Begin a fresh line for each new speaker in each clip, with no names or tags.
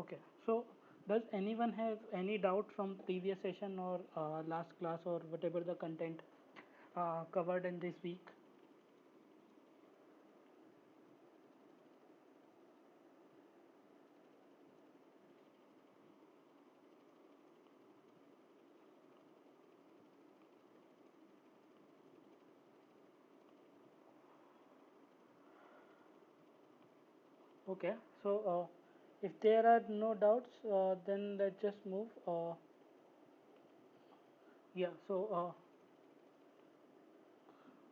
Okay, so does anyone have any doubt from previous session or last class or whatever the content covered in this week? Okay, so if there are no doubts, then let's just move. Yeah, so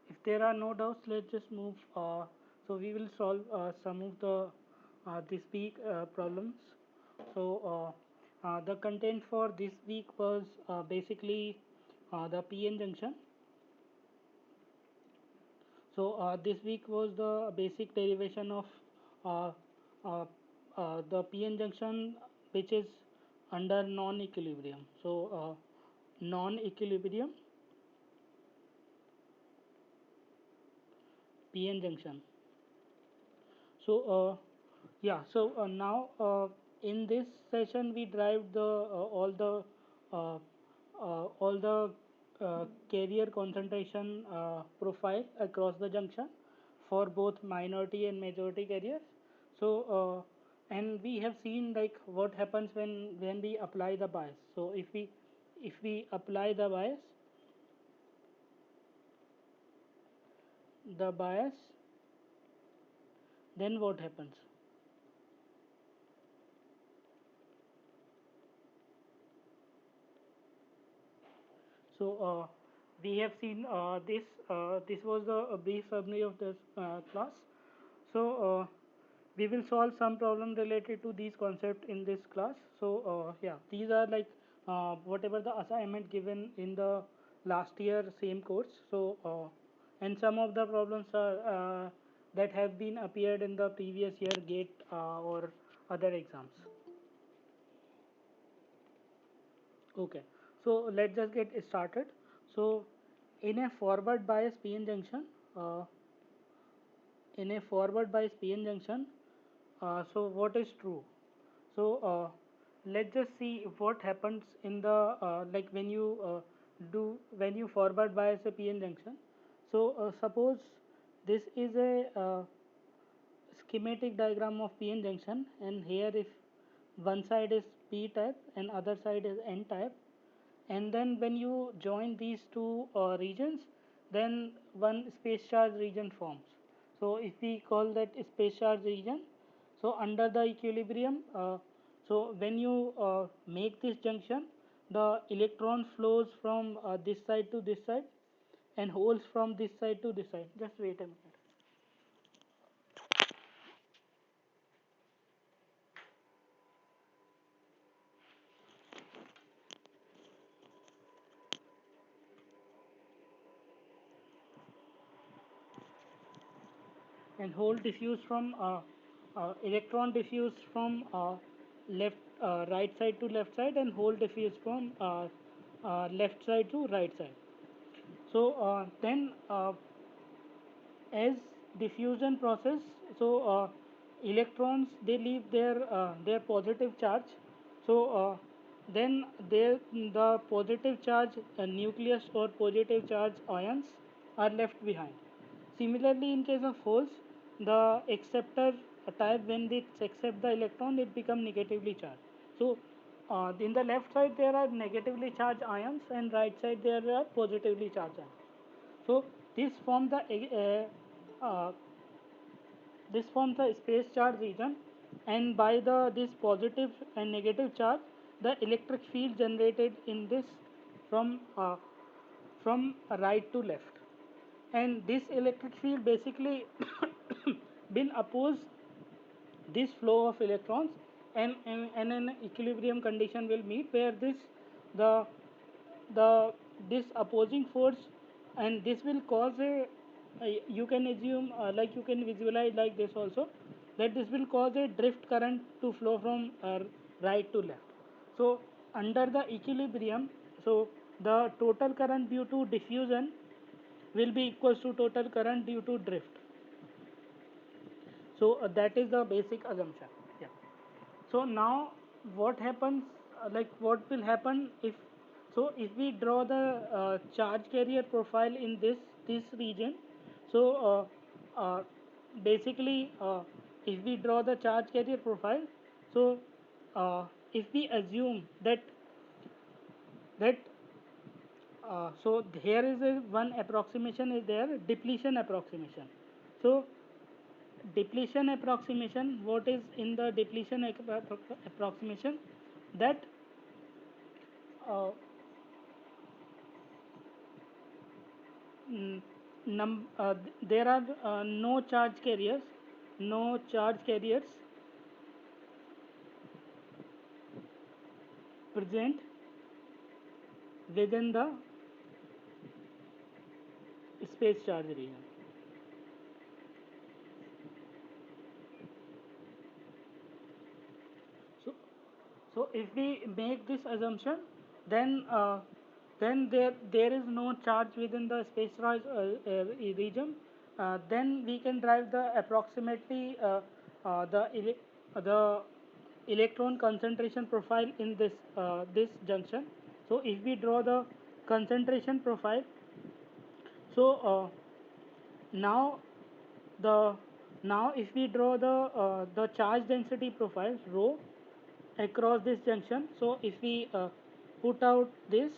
if there are no doubts, let's just move. So we will solve some of the this week problems. So the content for this week was basically the PN junction. So this week was the basic derivation of uh, uh, the PN junction, which is under non-equilibrium. So non-equilibrium PN junction. So yeah, so now in this session we derived the uh, all the carrier concentration profile across the junction for both minority and majority carriers. So and we have seen like what happens when we apply the bias. So if we apply the bias, then what happens? So we have seen this. This was a brief summary of this class. So we will solve some problem related to these concepts in this class. So yeah, these are like whatever the assignment given in the last year same course. So and some of the problems are that have been appeared in the previous year GATE or other exams. Okay, so let's just get started. So in a forward bias PN junction, uh, in a forward bias PN junction, so what is true? So let's just see what happens in the like when you forward bias a PN junction. So suppose this is a schematic diagram of PN junction, and here if one side is P type and other side is N type, and then when you join these two regions, then one space charge region forms. So if we call that space charge region, so under the equilibrium, so when you make this junction, the electron flows from this side to this side and holes from this side to this side. Just wait a minute. And hole diffuse from electron diffuse from left right side to left side, and hole diffuse from left side to right side. So then as diffusion process, so electrons they leave their positive charge. So then the positive charge nucleus or positive charge ions are left behind. Similarly, in case of holes, the acceptor type, when it accept the electron, it become negatively charged. So in the left side there are negatively charged ions, and right side there are positively charged ions. So this forms the space charge region, and by the this positive and negative charge, the electric field generated in this from from right to left, and this electric field basically will oppose this flow of electrons, and an equilibrium condition will meet where the the this opposing force, and this will cause you can assume like you can visualize like this also, that this will cause a drift current to flow from right to left. So under the equilibrium, so the total current due to diffusion will be equals to total current due to drift. So that is the basic assumption. Yeah. So now what happens, what will happen if, so if we draw the charge carrier profile in this region. So basically if we draw the charge carrier profile, so if we assume that so here is a one approximation is there, depletion approximation. So depletion approximation, what is in the depletion approximation, that uh, mm, there are no charge carriers present within the space charge region. So, so if we make this assumption, then there is no charge within the space charge region. Then we can derive the approximately the electron concentration profile in this junction. So if we draw the concentration profile, so now the now if we draw the charge density profile rho across this junction, so if we put out this,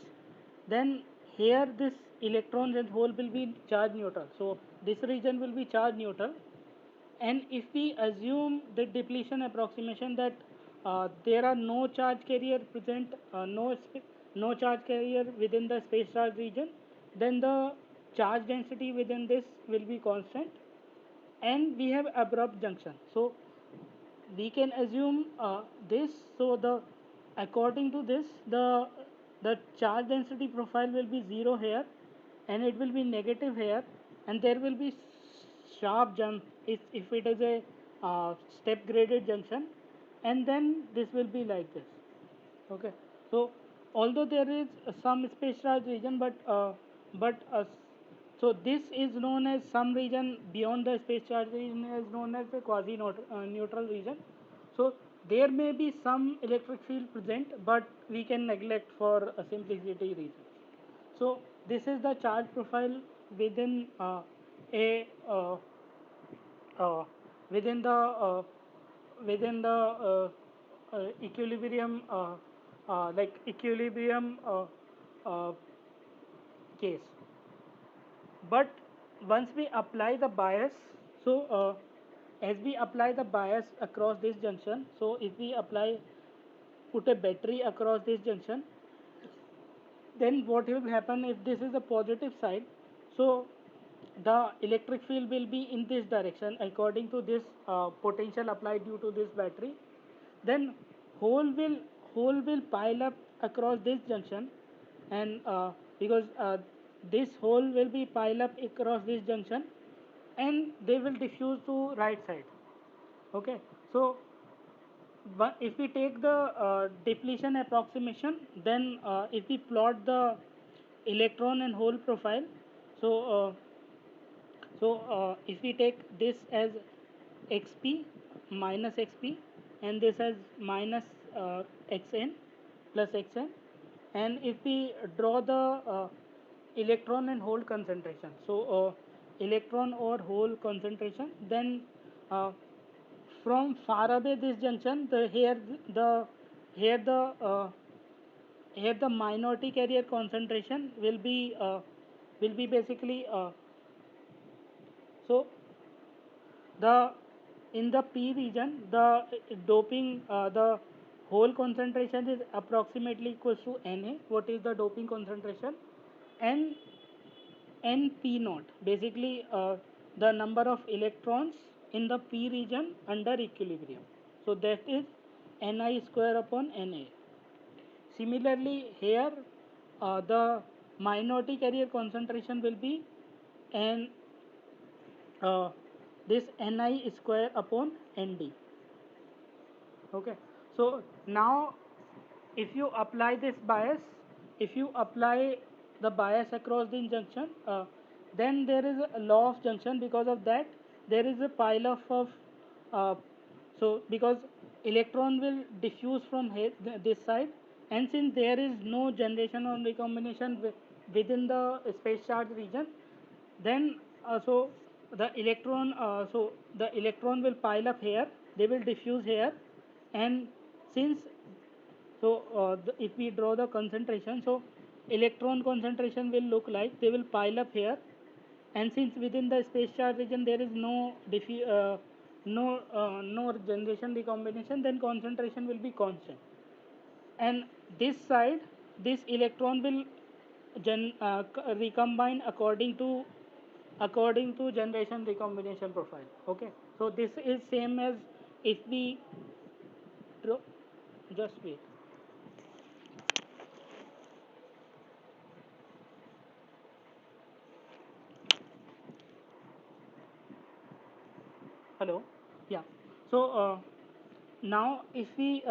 then here this electrons and hole will be charge neutral, so this region will be charge neutral. And if we assume the depletion approximation, that there are no charge carrier present, no charge carrier within the space charge region, then the charge density within this will be constant, and we have abrupt junction. So we can assume this. So the according to this, the charge density profile will be 0 here, and it will be negative here, and there will be sharp jump if it is a step graded junction, and then this will be like this. Okay, so although there is some space charge region, but so this is known as some region beyond the space charge region is known as the quasi neutral region. So there may be some electric field present, but we can neglect for a simplicity reason. So this is the charge profile within a uh, within the within the equilibrium equilibrium uh, case. But once we apply the bias, so as we apply the bias across this junction, so if we put a battery across this junction, then what will happen if this is a positive side, so the electric field will be in this direction according to this potential applied due to this battery. Then hole will hole will pile up across this junction, and because this hole will be pile up across this junction, and they will diffuse to right side. Okay, so if we take the depletion approximation, then if we plot the electron and hole profile, so if we take this as xp minus xp, and this as minus xn plus xn, and if we draw the electron and hole concentration, so electron or hole concentration, then uh, from far away this junction, the here the uh, here the minority carrier concentration will be basically so the in the P region, the doping the whole concentration is approximately equals to Na. What is the doping concentration? N N P naught. Basically, the number of electrons in the P region under equilibrium. So that is Ni square upon Na. Similarly, here the minority carrier concentration will be N uh, this Ni square upon Nd. Okay, so now if you apply this bias, if you apply the bias across the junction, then there is a law of junction. Because of that, there is a pile of uh, so because electron will diffuse from this side, and since there is no generation or recombination within the space charge region, then the electron will pile up here, they will diffuse here, and since if we draw the concentration, so electron concentration will look like they will pile up here, and since within the space charge region there is no generation recombination, then concentration will be constant, and this side this electron will recombine according to generation recombination profile. Okay, so this is same as if we draw, just wait. Hello. Yeah. So now if we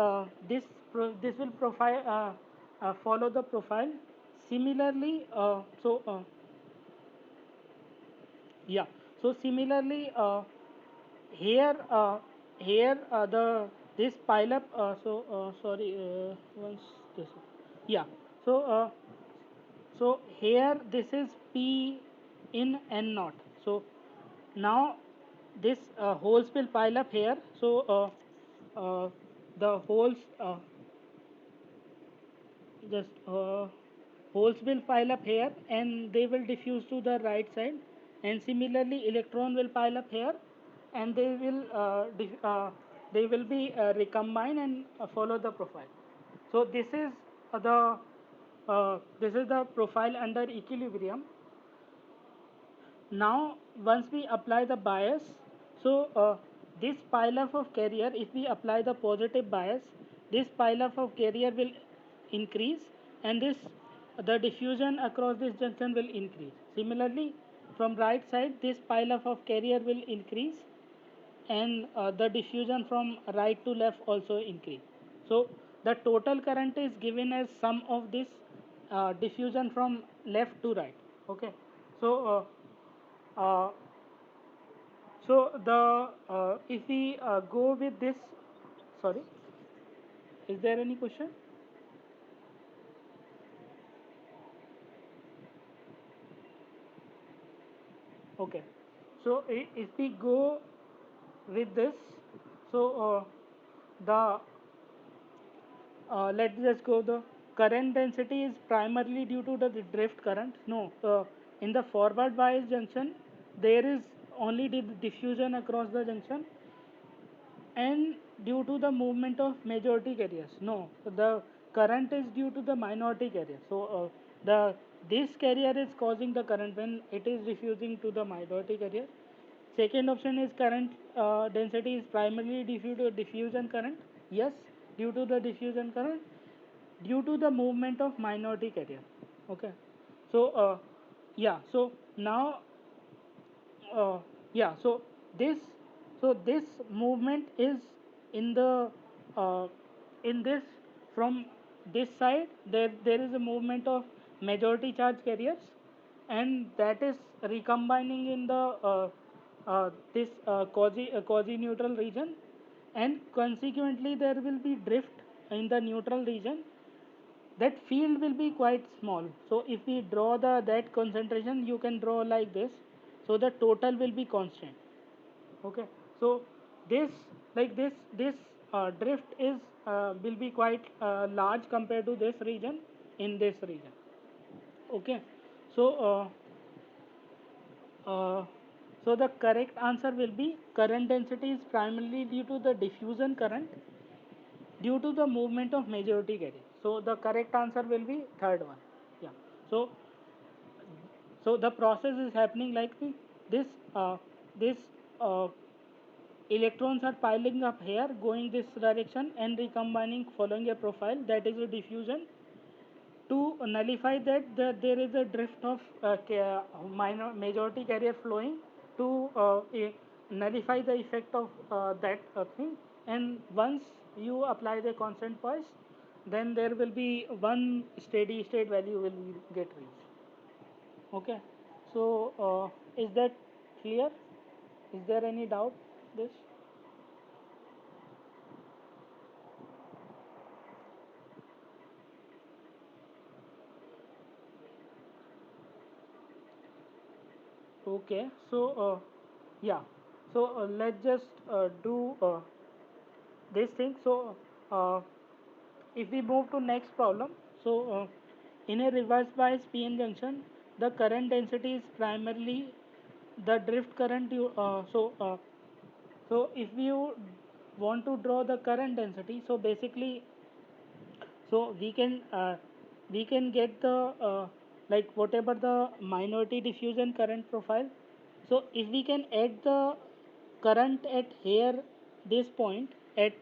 this will profile follow the profile similarly. Yeah. So similarly here here the this pile up. Sorry. Once this. Yeah. So here this is P in N naught. So now this holes will pile up here. So the holes just holes will pile up here and they will diffuse to the right side, and similarly electron will pile up here and they will be recombine and follow the profile. So this is the profile under equilibrium. Now once we apply the bias, so this pile up of carrier, if we apply the positive bias, this pile up of carrier will increase, and this the diffusion across this junction will increase. Similarly from right side this pile up of carrier will increase, and the diffusion from right to left also increase. So the total current is given as sum of this diffusion from left to right. Okay, so uh, if we go with this, sorry, is there any question? Okay, so if we go with this, so the let's just go the current density is primarily due to the drift current. No, in the forward bias junction there is only the diffusion across the junction, and due to the movement of majority carriers. No, the current is due to the minority carrier. So the this carrier is causing the current when it is diffusing to the minority carrier. Second option is current density is primarily due to diffusion current. Yes, due to the diffusion current, due to the movement of minority carrier. Okay, so yeah, so now uh, yeah, this this movement is in the uh, in this from this side there is a movement of majority charge carriers, and that is recombining in the this quasi neutral region, and consequently there will be drift in the neutral region. That field will be quite small. So if we draw the that concentration, you can draw like this. So the total will be constant. Okay. So this this drift is will be quite large compared to this region in this region. Okay. So so the correct answer will be current density is primarily due to the diffusion current due to the movement of majority carrier. So the correct answer will be third one. Yeah. So the process is happening like this. This uh, electrons are piling up here, going this direction and recombining following a profile that is a diffusion. To nullify that, there is a drift of minor majority carrier flowing to nullify the effect of that thing. And once you apply the constant poise, then there will be one steady state value will get reached. Okay, so is that clear? Is there any doubt this? Okay, so yeah, so let's just do this thing. So uh, if we move to next problem, so in a reverse bias PN junction, the current density is primarily the drift current. So if you want to draw the current density, so basically, so we can get the like whatever the minority diffusion current profile. So if we can add the current at here this point at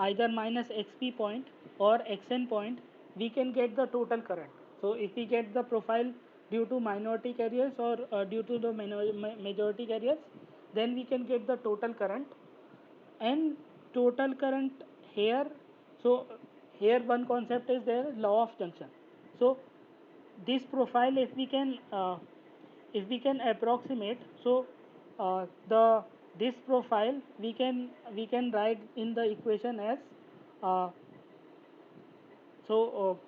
either minus xp point or xn point, we can get the total current. So if we get the profile due to minority carriers or due to the majority carriers, then we can get the total current. And total current here, so here one concept is there, law of junction. So this profile, if we can approximate, so the this profile we can write in the equation as uh, so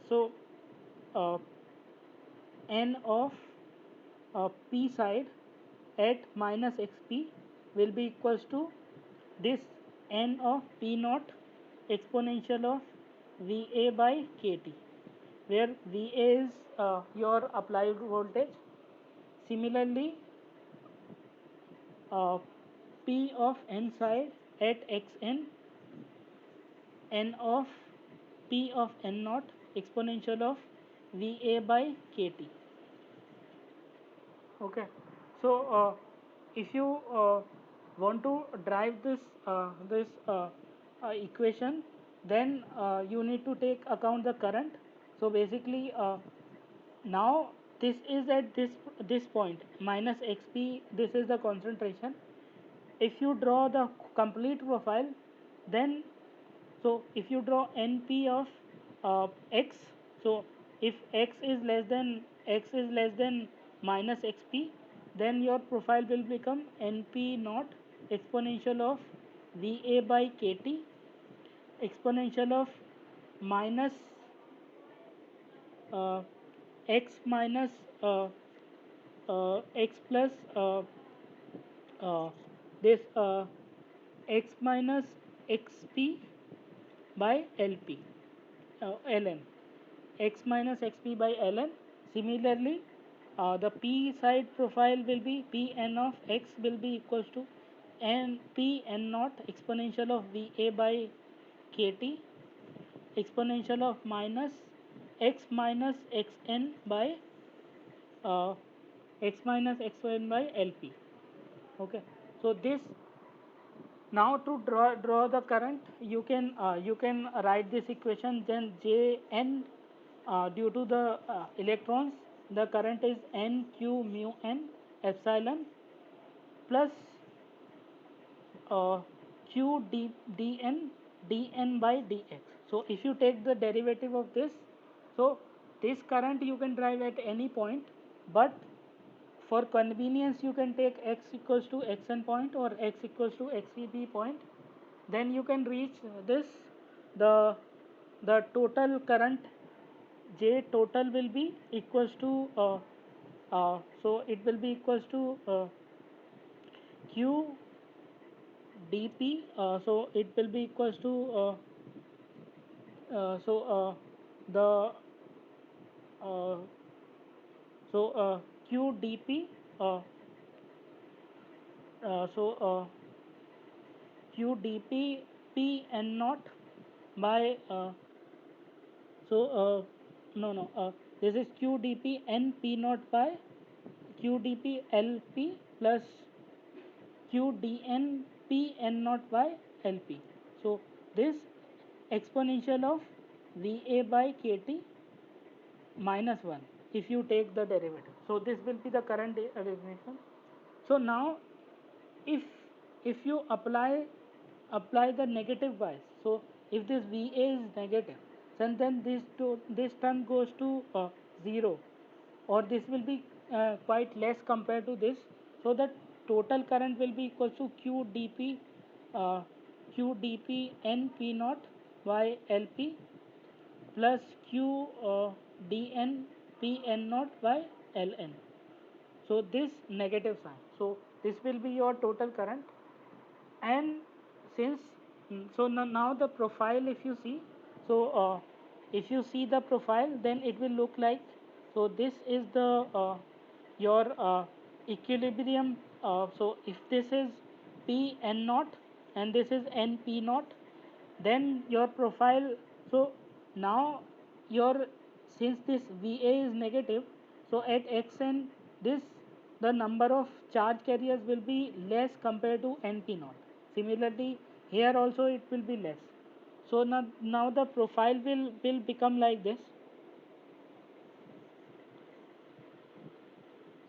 so uh, n of p side at minus xp will be equals to this n of p naught exponential of Va by kT, where Va is your applied voltage. Similarly, uh, P of n side at xn, n of P of n naught exponential of Va by kT. Okay, so if you want to drive this equation, then you need to take account the current. So basically, now this is at this point minus xp, this is the concentration. If you draw the complete profile, then so if you draw np of x, so if x is less than minus xp, then your profile will become np naught exponential of Va by kT exponential of minus uh, x minus x plus uh, this x minus xp by lp ln x minus xp by ln. Similarly, the p side profile will be Pn of x will be equals to n p n naught exponential of Va by kT exponential of minus x minus xn by uh, x minus xn by lp. Okay, so this, now to draw the current, you can write this equation. Then Jn, due to the electrons, the current is n q mu n epsilon plus uh, q dn dn by dx. So if you take the derivative of this, so this current you can drive at any point, but for convenience you can take x equals to xn point or x equals to xep point. Then you can reach this, the total current J total will be equals to so it will be equals to q dp, so it will be equals to so the uh, so q dp uh, so q dp p n naught by so no no this is q dp n p naught by q dp lp plus q dn p n naught by lp. So this exponential of Va by kT minus 1 if you take the derivative. So this will be the current definition. So now if you apply the negative bias, so if this Va is negative, then this term goes to 0, or this will be quite less compared to this. So that total current will be equal to q dp uh, q dp n p naught by lp plus q dn p n naught by ln. so this negative sign. So this will be your total current. And since so now the profile, if you see, so if you see the profile, then it will look like, so this is the your equilibrium. So if this is p n naught and this is n p naught, then your profile, so now your, since this va is negative, so at xn, this, the number of charge carriers will be less compared to np naught. Similarly here also it will be less. So now the profile will become like this.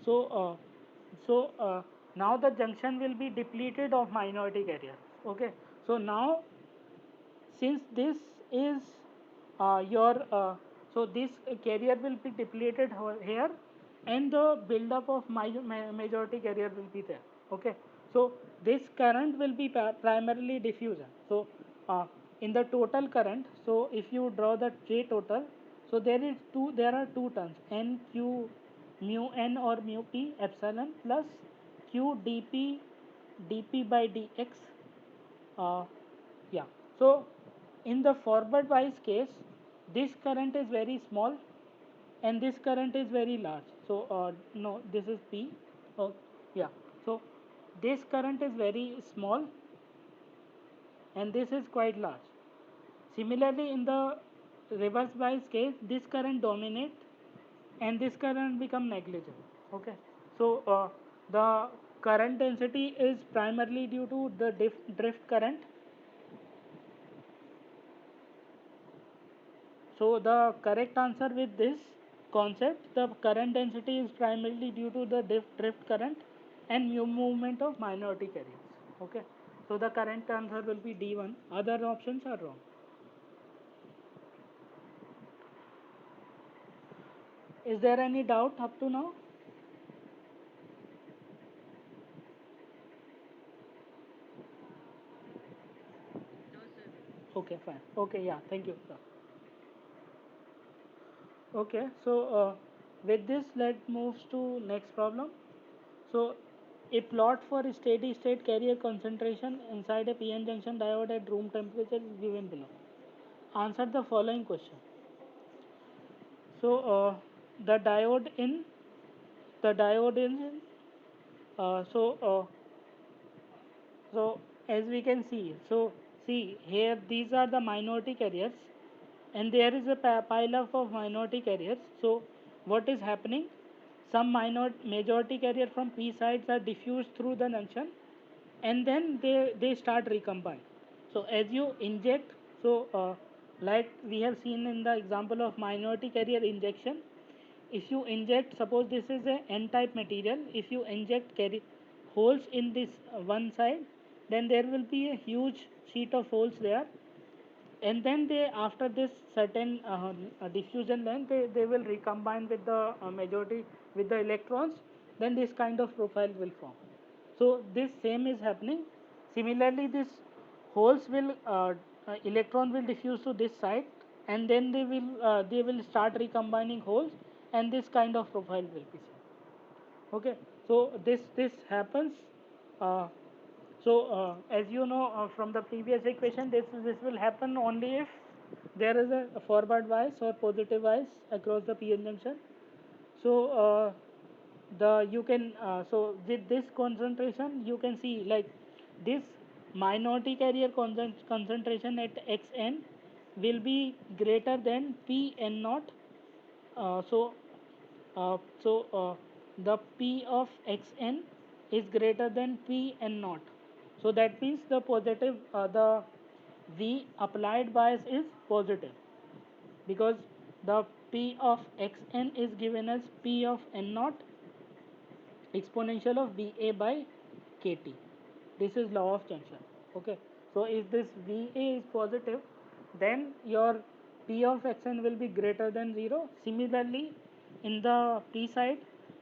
So now the junction will be depleted of minority carrier. Okay, so now since this is your so this carrier will be depleted here, and the buildup of majority carrier will be there. Okay, so this current will be primarily diffusion. So in the total current, so if you draw the J total, so there are two terms, n q mu n or mu p epsilon plus q dp by dx. uh, yeah, so in the forward bias case, this current is very small and this current is very large. So no, this is p. Oh, yeah, so this current is very small and this is quite large. Similarly, in the reverse bias case, this current dominate and this current become negligible. Okay, so the current density is primarily due to the drift current. So the correct answer with this concept, the current density is primarily due to the drift current and movement of minority carriers. Okay, so the correct answer will be D1. Other options are wrong. Is there any doubt up to now? Okay, fine. Okay, yeah, thank you. Okay, so with this, let's move to next problem. So a plot for steady state carrier concentration inside a PN junction diode at room temperature is given below. Answer the following question. So the diode in the diode in so so as we can see, so see here, these are the minority carriers and there is a pile up of minority carriers. So what is happening, some majority carrier from p sides are diffused through the junction and then they start recombine. So as you inject, so like we have seen in the example of minority carrier injection, if you inject, suppose this is a n type material, if you inject carry holes in this one side, then there will be a huge sheet of holes there, and then they, after this certain diffusion length, they will recombine with the majority, with the electrons, then this kind of profile will form. So this same is happening. Similarly, this holes will electron will diffuse to this side and then they will start recombining holes and this kind of profile will be seen. Okay, so this happens. uh, so as you know from the previous equation, this will happen only if there is a forward bias or positive bias across the PN junction. So the you can so with this concentration you can see like this minority carrier concentration at xn will be greater than p n naught. So the P of xn is greater than P n naught. So that means the positive, the V applied bias is positive because the P of xn is given as P of n naught exponential of Va by kT. This is law of junction. Okay. So if this Va is positive, then your P of xn will be greater than 0. Similarly, in the P side,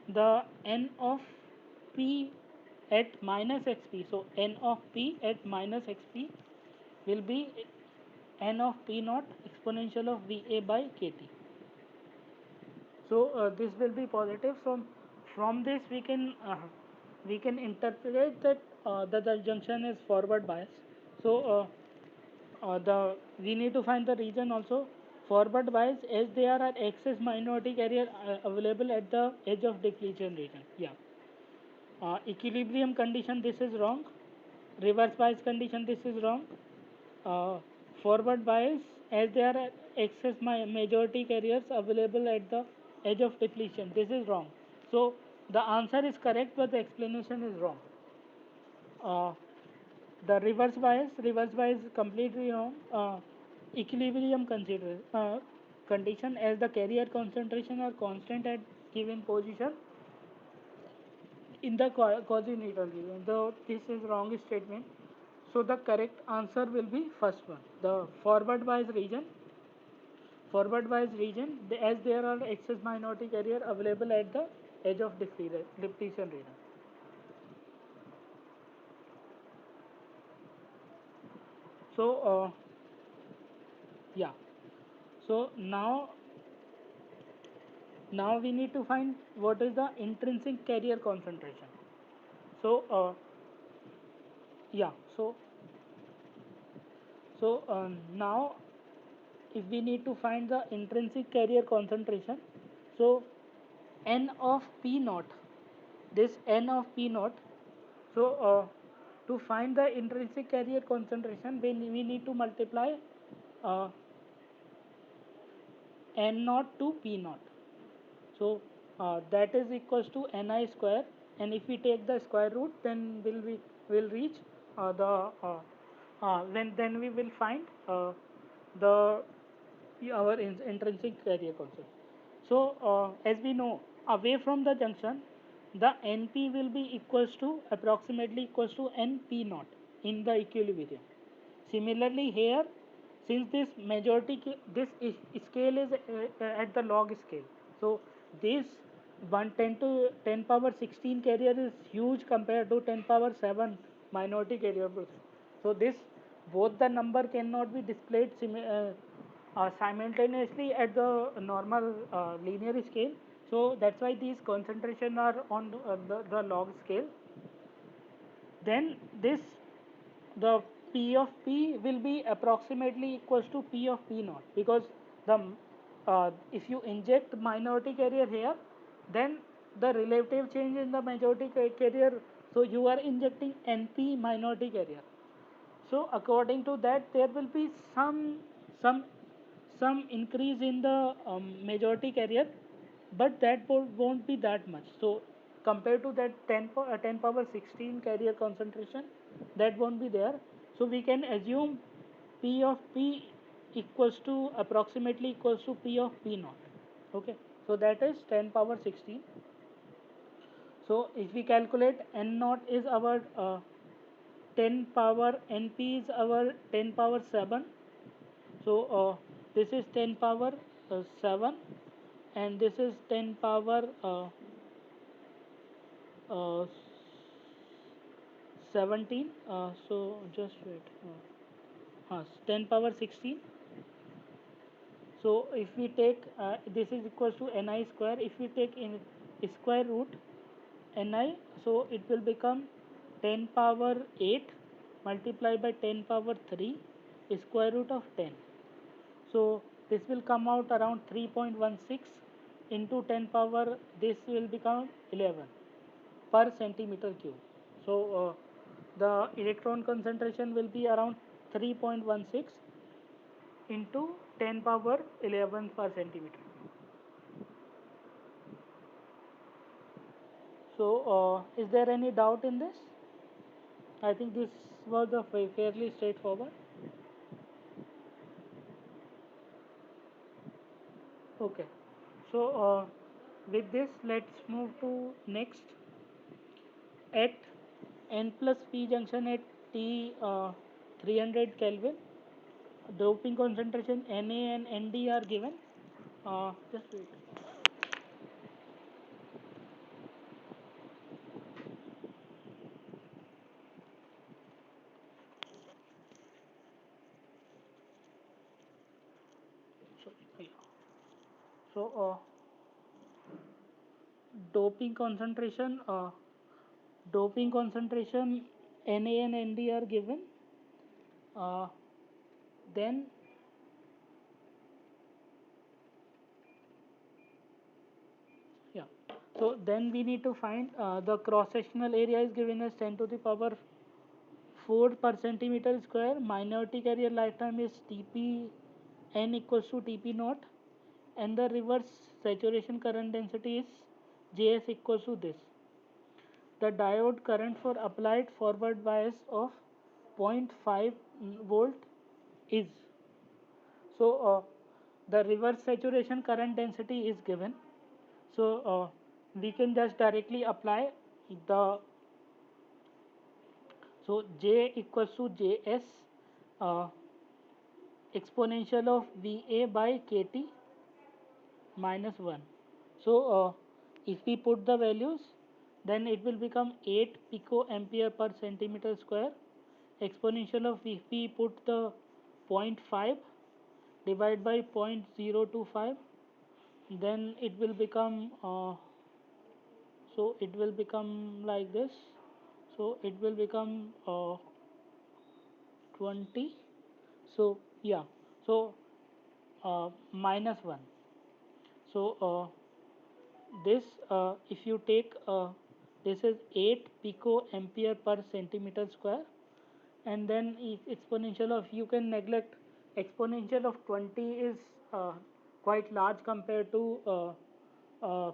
the n of P at minus xp, so n of P at minus xp will be n of P naught exponential of Va by kT. So this will be positive. from this we can interpret that the junction is forward bias. So the we need to find the region also forward bias as there are excess minority carrier available at the edge of depletion region. Yeah. Equilibrium condition, this is wrong. Reverse bias condition, this is wrong. uh, Forward bias as there are excess majority carriers available at the edge of depletion, this is wrong. So the answer is correct but the explanation is wrong. uh, the reverse bias is completely wrong. Equilibrium condition as the carrier concentration are constant at given position in the quasi-neutral region. Though this is wrong statement. So the correct answer will be first one. The forward bias region, as there are excess minority carrier available at the edge of depletion region. So yeah. So now we need to find what is the intrinsic carrier concentration. So yeah. So now if we need to find the intrinsic carrier concentration, so n of p naught, this n of p naught, so to find the intrinsic carrier concentration we need to multiply uh, n naught to p naught. So that is equals to ni square, and if we take the square root then we will reach the then we will find the our intrinsic carrier concept. So as we know, away from the junction, the NP will be equals to approximately equals to NP naught in the equilibrium. Similarly here, since this scale is at the log scale, so this 110 to 10 power 16 carrier is huge compared to 10 power 7 minority carrier. So this both the number cannot be displayed simultaneously at the normal linear scale. So that's why these concentration are on the log scale. Then this the P of P will be approximately equals to P of P naught, because the if you inject minority carrier here, then the relative change in the majority carrier, so you are injecting NP minority carrier. So according to that, there will be some some increase in the majority carrier, but that won't be that much. So compared to that 10 power 16 carrier concentration, that won't be there. So we can assume P of P equals to approximately equals to P of P naught. Okay, so that is 10 power 16. So if we calculate N naught is our 10 power, NP is our 10 power 7. So this is 10 power 7, and this is 10 power uh, 17. So just wait. 10 power 16. So if we take this is equals to ni square. If we take in square root ni, so it will become 10 power 8 multiplied by 10 power 3 square root of 10. So this will come out around 3.16 into 10 power, this will become 11 per centimeter cube. So the electron concentration will be around 3.16 into 10 power 11 per centimeter. So is there any doubt in this? I think this was the fairly straightforward. Okay. So with this, let's move to next. At N plus P junction at T 300 Kelvin, doping concentration Na and Nd are given. Just wait. So, yeah. So doping concentration doping concentration Na and Nd are given. uh, then yeah, so then we need to find the cross sectional area is given as 10 to the power 4 per centimeter square. Minority carrier lifetime is Tp n equals to Tp naught, and the reverse saturation current density is Js equals to this. The diode current for applied forward bias of 0.5 volt is. So the reverse saturation current density is given. So we can just directly apply the, so J equals to Js uh, exponential of Va by Kt minus 1. So if we put the values, then it will become 8 picoampere per centimeter square. Exponential of, if we put the 0.5 divided by 0.025, then it will become so it will become like this. So it will become 20. So yeah, so minus 1. So this if you take this is 8 picoampere per centimeter square, and then if exponential of, you can neglect, exponential of 20 is quite large compared to uh,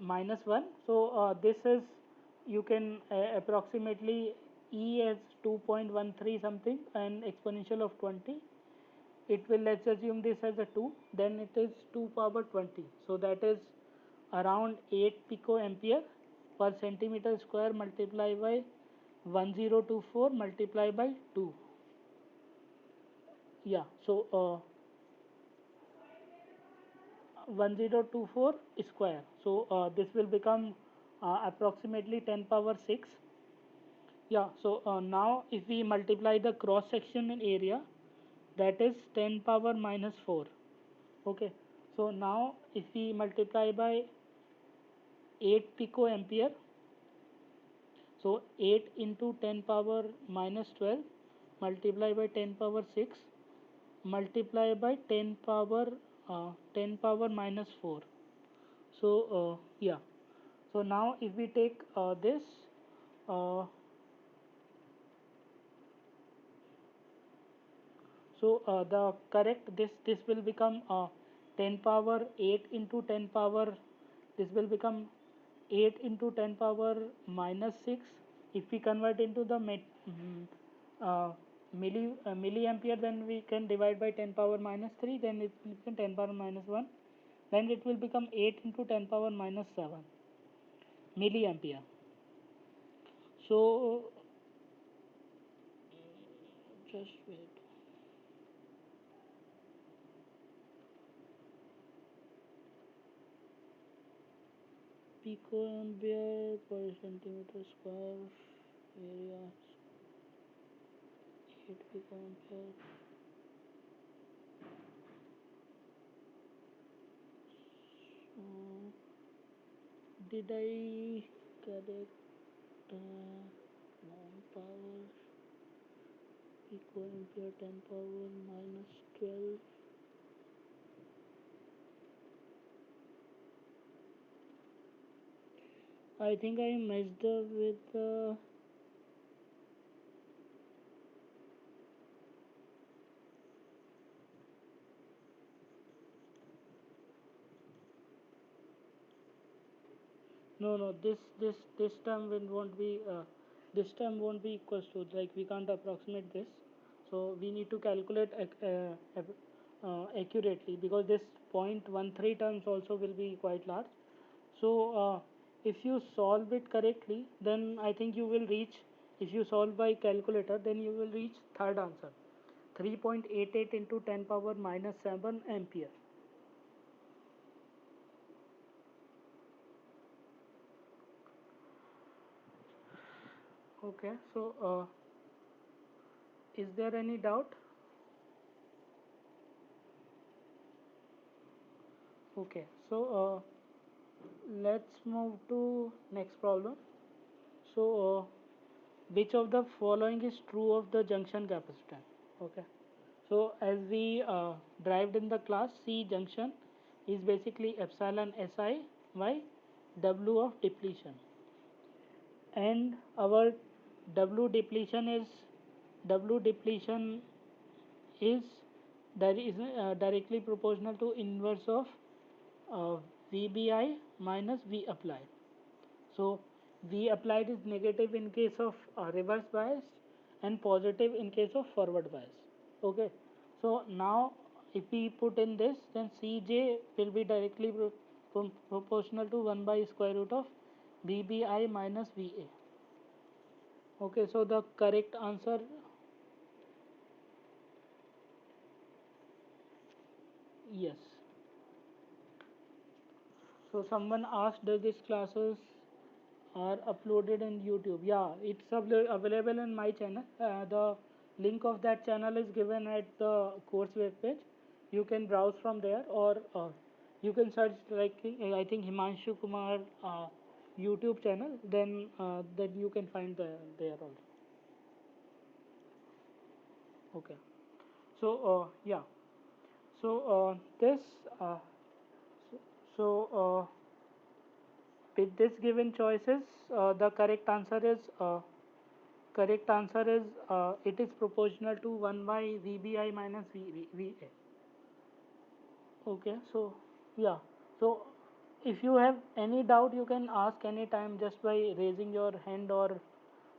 minus 1. So this is, you can approximately E as 2.13 something, and exponential of 20, it will, let's assume this as a 2, then it is 2 power 20. So that is around 8 picoampere per centimeter square multiplied by 1024 multiplied by 2. Yeah, so 1024 square. So this will become approximately 10 power 6. Yeah, so now if we multiply the cross section area, that is 10 power minus 4. Okay, so now if we multiply by 8 picoampere, so 8 into 10 power minus 12 multiply by 10 power 6 multiply by 10 power 10 power minus 4. So yeah, so now if we take this uh, so the correct, this will become 10 power 8 into 10 power, this will become 8 into 10 power minus 6. If we convert into the uh, milliampere, then we can divide by 10 power minus 3, then it will become 10 power minus 1, then it will become 8 into 10 power minus 7 milliampere. So just wait. Picoampere per centimeter square area, 8 picoampere. So, did I correct 9 power picoampere 10 power minus 12? I think I messed up with no, this term won't be this term won't be equals to, like, we can't approximate this, so we need to calculate accurately, because this 0.13 terms also will be quite large. So if you solve it correctly, then I think you will reach, if you solve by calculator, then you will reach third answer, 3.88 into 10 power minus 7 ampere. Okay, so is there any doubt? Okay, so let's move to next problem. So which of the following is true of the junction capacitance? Okay, so as we derived in the class, C junction is basically epsilon Si by W of depletion, and our W depletion is directly proportional to inverse of VBI minus V applied. So V applied is negative in case of reverse bias and positive in case of forward bias. Okay. So now if we put in this, then Cj will be directly proportional to 1 by square root of VBI minus VA. Okay. So the correct answer, yes. So someone asked, does these classes are uploaded in YouTube? Yeah, it's available in my channel. The link of that channel is given at the course web page. You can browse from there, or you can search like I think Himanshu Kumar YouTube channel. Then you can find there also. Okay. So yeah. So this so, so with this given choices, the correct answer is it is proportional to 1 by VBI minus VA. Okay, so yeah, so if you have any doubt, you can ask anytime just by raising your hand or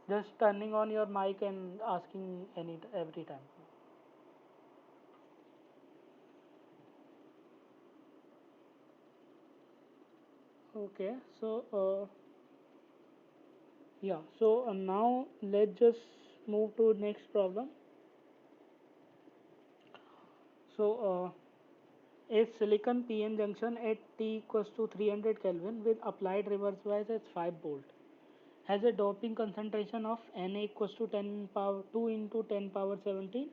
just turning on your mic and asking every time. Okay, so yeah, so now let's just move to next problem. So a silicon PN junction at T equals to 300 Kelvin with applied reverse bias at 5 volt has a doping concentration of Na equals to 10 power 2 into 10 power 17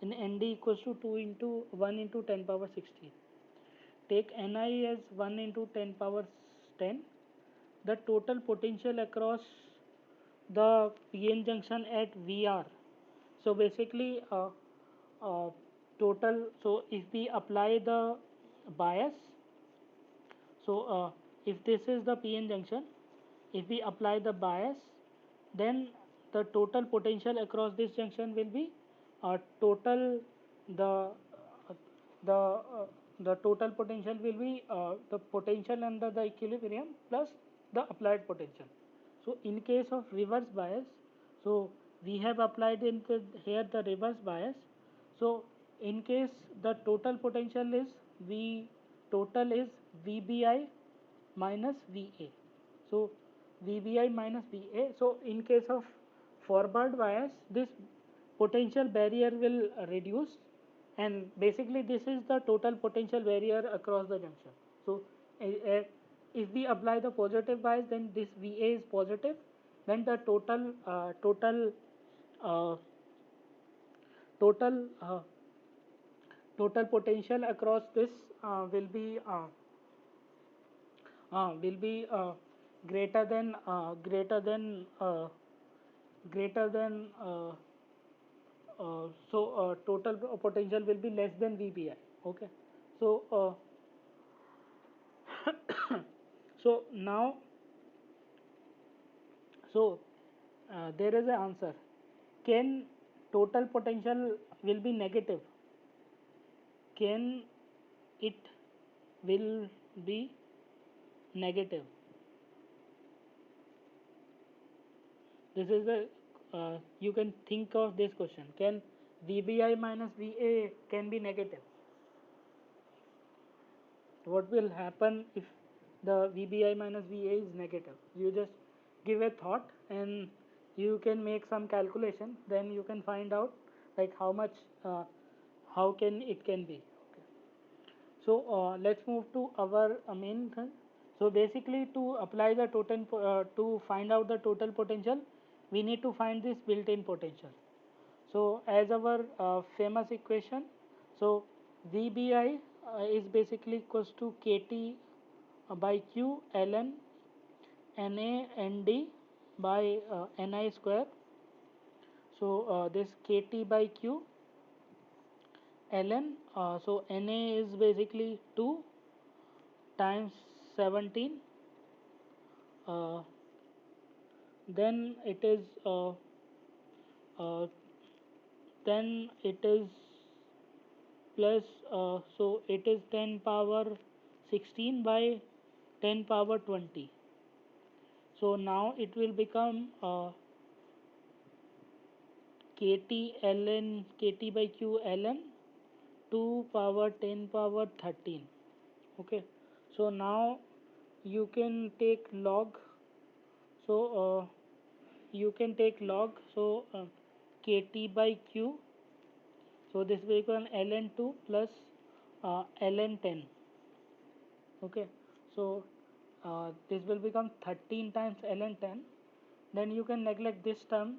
and Nd equals to 2 into 1 into 10 power 16. Take Ni as 1 into 10 power 10. The total potential across the PN junction at Vr. So basically uh, total, so if we apply the bias, so if this is the PN junction, if we apply the bias, then the total potential across this junction will be total the the the total potential will be the potential under the equilibrium plus the applied potential. So in case of reverse bias, so we have applied in here the reverse bias. So in case the total potential is V total is VBI minus VA. So VBI minus VA. So in case of forward bias, this potential barrier will reduce, and basically this is the total potential barrier across the junction. So if we apply the positive bias, then this VA is positive, then the uh, total total potential across this will be greater than greater than total potential will be less than VBI. Okay, so so now so there is an answer. Can total potential will be negative? Can it will be negative? This is the you can think of this question. Can VBI minus VA can be negative? What will happen if the VBI minus VA is negative? You just give a thought and you can make some calculation. Then you can find out like how much how can it can be. Okay. So let's move to our main thing. So basically, to apply the total to find out the total potential, we need to find this built-in potential. So as our famous equation, so VBI is basically equals to KT by Q ln Na Nd by Ni square. So this Kt by Q ln, so Na is basically 2 times 17, uh, then it is uh, then it is plus, so it is 10 power 16 by 10 power 20. So now it will become kt ln kt by q ln 2 power 10 power 13. Okay, so now you can take log. So you can take log. So kt by q, so this will become ln 2 plus ln 10. Okay, so this will become 13 times ln 10. Then you can neglect this term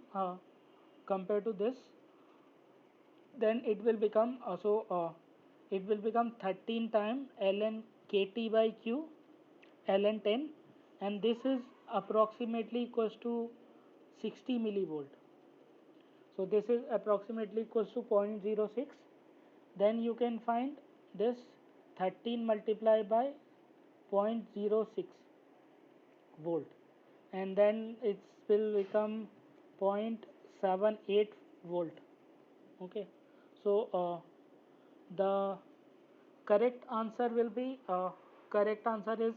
compared to this. Then it will become it will become 13 times ln kt by q ln 10, and this is approximately equals to 60 millivolt. So this is approximately equals to 0.06. Then you can find this 13 multiplied by 0.06 volt, and then it will become 0.78 volt. Okay, so the correct answer will be correct answer is,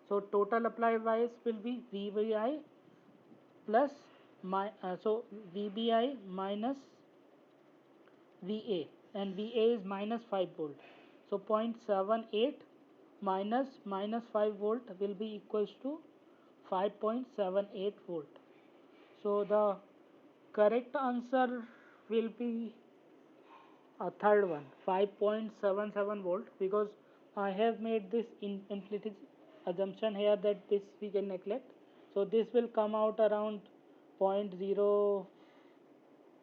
so total applied bias will be VBI plus so VBI minus VA, and VA is minus 5 volt. So 0.78 minus 5 volt will be equals to 5.78 volt. So the correct answer will be a third one, 5.77 volt, because I have made this implicit assumption here that this we can neglect. So this will come out around zero point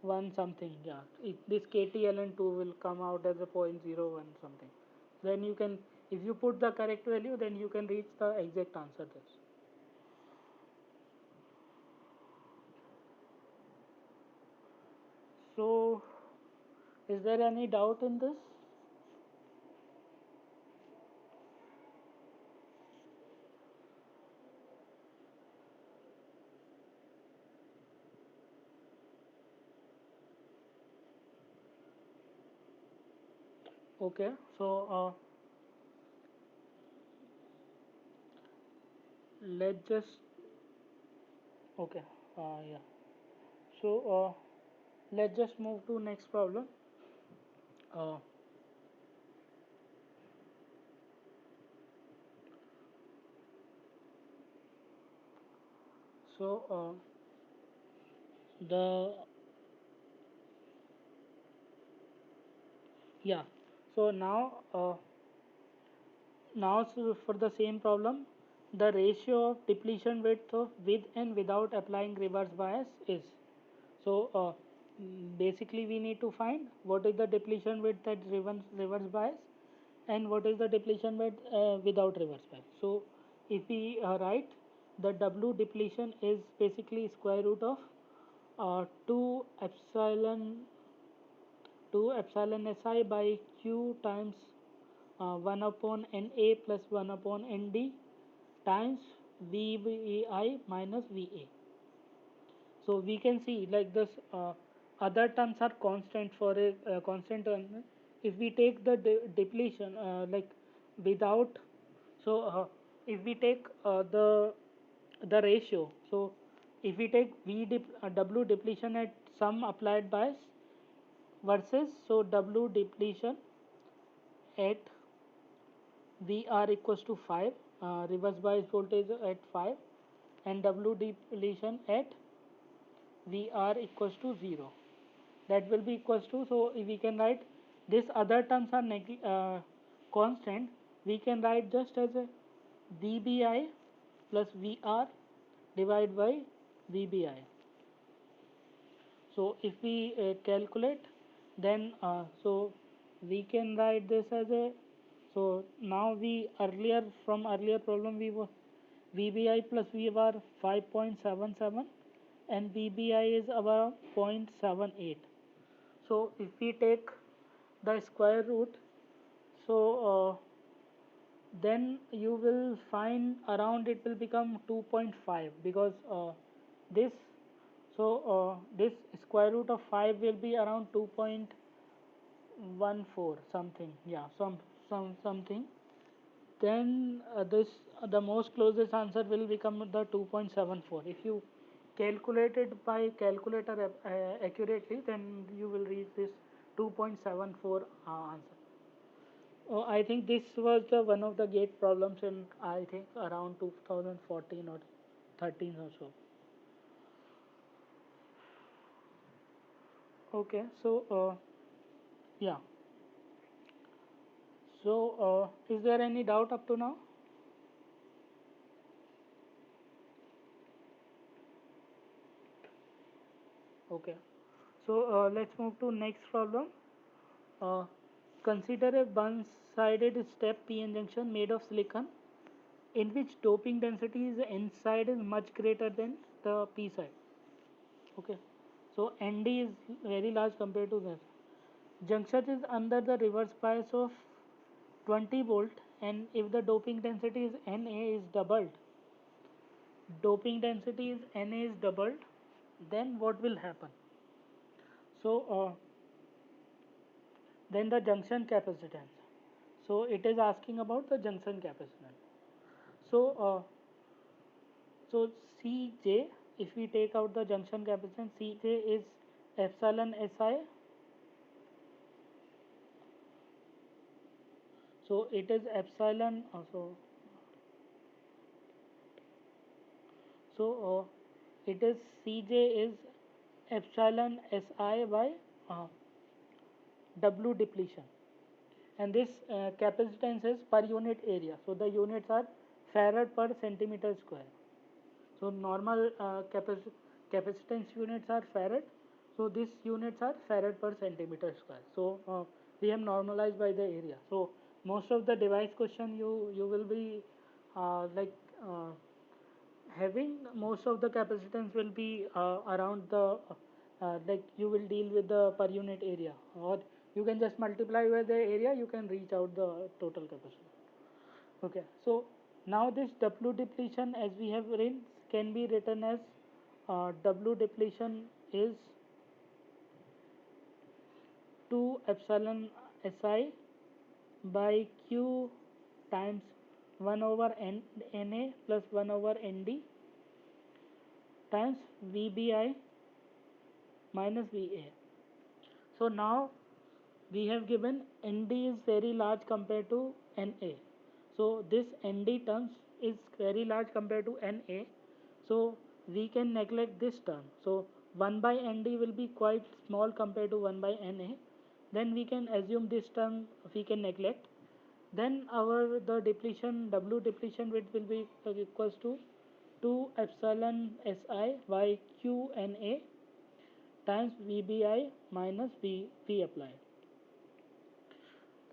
0.01 something. Yeah, this KTLN2 will come out as a 0.01 something. Then you can, if you put the correct value, then you can reach the exact answer. This. So, is there any doubt in this? Okay, so let's just, okay, yeah. So let's just move to next problem. Uh, so the yeah. So now so for the same problem, the ratio of depletion width of with and without applying reverse bias is. So basically we need to find what is the depletion width at reverse bias and what is the depletion width without reverse bias. So if we write, the W depletion is basically square root of 2 epsilon 2 epsilon Si by Q times 1 upon Na plus 1 upon Nd times VBI minus Va. So we can see like this other terms are constant for a constant term. If we take the depletion like without, so if we take the ratio, so if we take W depletion at some applied bias versus, so W depletion at VR equals to 5, reverse bias voltage at 5, and W depletion at VR equals to 0. That will be equals to, so if we can write this other terms are constant, we can write just as a VBI plus VR divided by VBI. So if we calculate, then so we can write this as a So now we earlier from earlier problem we were VBI plus V var 5.77 and VBI is about 0.78. So if we take the square root, so then you will find around it will become 2.5 because this this square root of 5 will be around 2.14 something, yeah, something. Then this the most closest answer will become the 2.74. If you calculate it by calculator accurately, then you will reach this 2.74 answer. I think this was the one of the gate problems in I think around 2014 or 13 or so. Okay, so yeah. So is there any doubt up to now? Okay. So let's move to next problem. Uh, Consider a one-sided step p-n junction made of silicon in which doping density is n side is much greater than the p side. Okay. So Nd is very large compared to that. Junction is under the reverse bias of 20 volt, and if the doping density is Na is doubled, then what will happen? So then the junction capacitance. So it is asking about the junction capacitance. So Cj, if we take out the junction capacitance, Cj is epsilon Si. So it is epsilon. It is Cj is epsilon Si by uh, W depletion, and this capacitance is per unit area. So the units are farad per centimeter square. So normal capacitance units are farad. So these units are farad per centimeter square. So we have normalized by the area. So most of the device question you will be like having most of the capacitance will be around the like you will deal with the per unit area, or you can just multiply by the area, you can reach out the total capacity. Okay, so now this W depletion as we have written can be written as W depletion is 2 epsilon Si by Q times 1 over Na plus 1 over Nd times Vbi minus Va. So now we have given Nd is very large compared to Na. So this Nd terms is very large compared to Na. So we can neglect this term. So 1 by Nd will be quite small compared to 1 by Na. Then we can assume this term we can neglect. Then our the depletion W depletion width will be equals to 2 epsilon Si by Qna times Vbi minus V applied.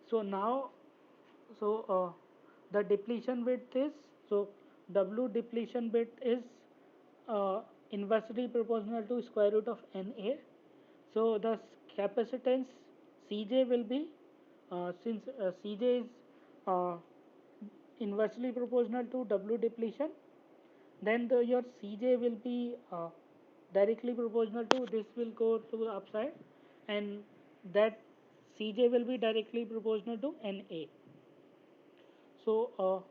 So now, so the depletion width is, so W depletion width is inversely proportional to square root of Na. So the capacitance Cj will be since Cj is uh, inversely proportional to W depletion, then your Cj will be directly proportional to this will go to the upside, and that Cj will be directly proportional to Na. So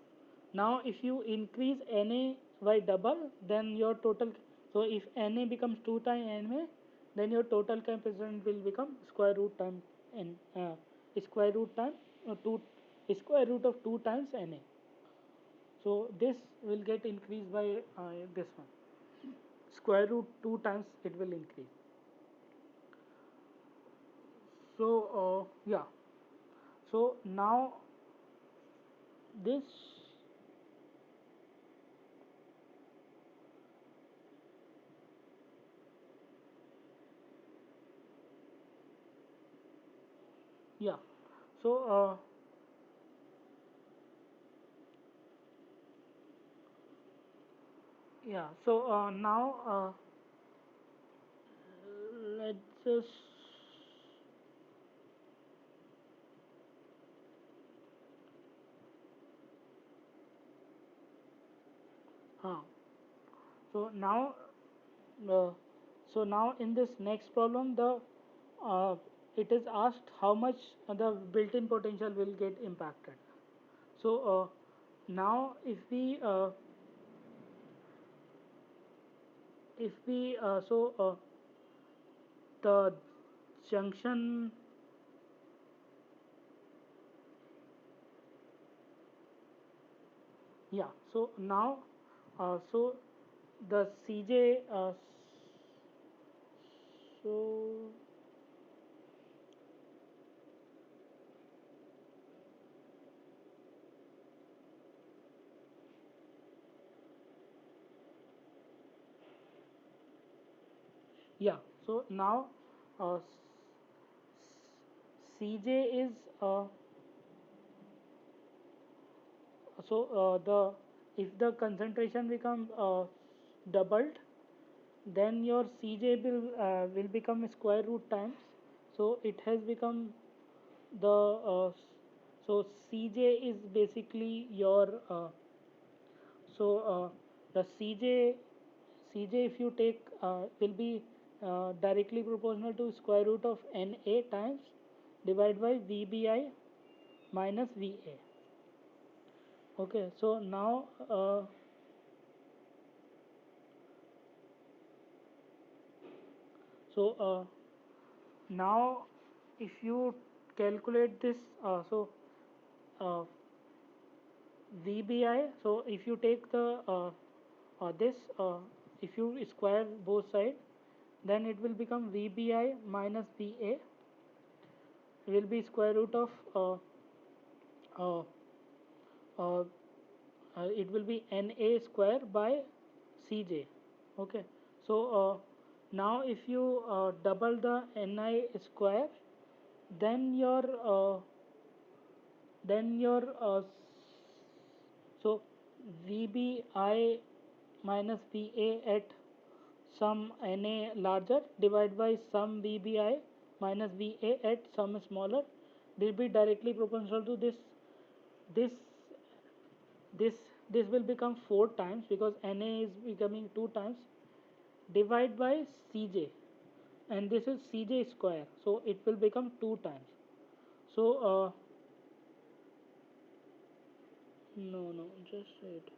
now if you increase Na by double, then your total, so if Na becomes 2 times Na, then your total capacitance will become square root times n square root times 2 square root of 2 times Na. So this will get increased by this one, square root 2 times it will increase. So yeah, so now this, yeah, so Yeah, so now let's just uh, so now uh, so now in this next problem the uh, it is asked how much the built-in potential will get impacted. So now if we the junction, yeah, so now so the CJ so yeah, so now CJ is so the if the concentration becomes doubled, then your Cj will become square root times. So it has become the so Cj is basically your so the Cj if you take will be directly proportional to square root of Na times divided by Vbi minus Va. Okay, so now so now if you calculate this uh, VBI, so if you take the this if you square both sides, then it will become VBI minus VA will be square root of uh, uh, it will be Na square by Cj. Okay, so now if you double the Ni square, then your so VBI minus VA at some Na larger divided by some VBI minus VA at some smaller will be directly proportional to this this will become 4 times because Na is becoming 2 times divide by Cj, and this is Cj square, so it will become 2 times. So no, just wait.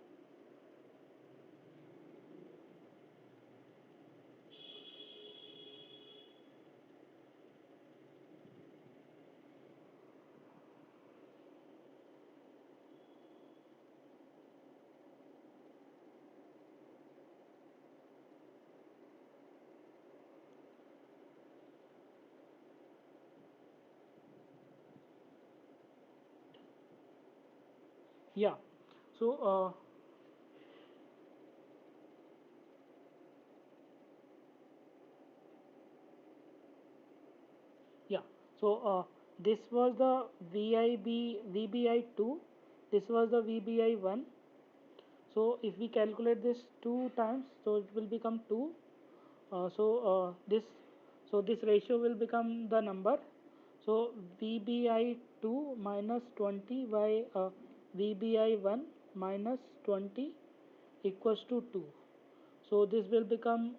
Yeah, so yeah, so this was the VBI2, this was the VBI1. So if we calculate this 2 times, so it will become 2. This ratio will become the number. So VBI2 minus 20 by VBI1 minus 20 equals to 2. So this will become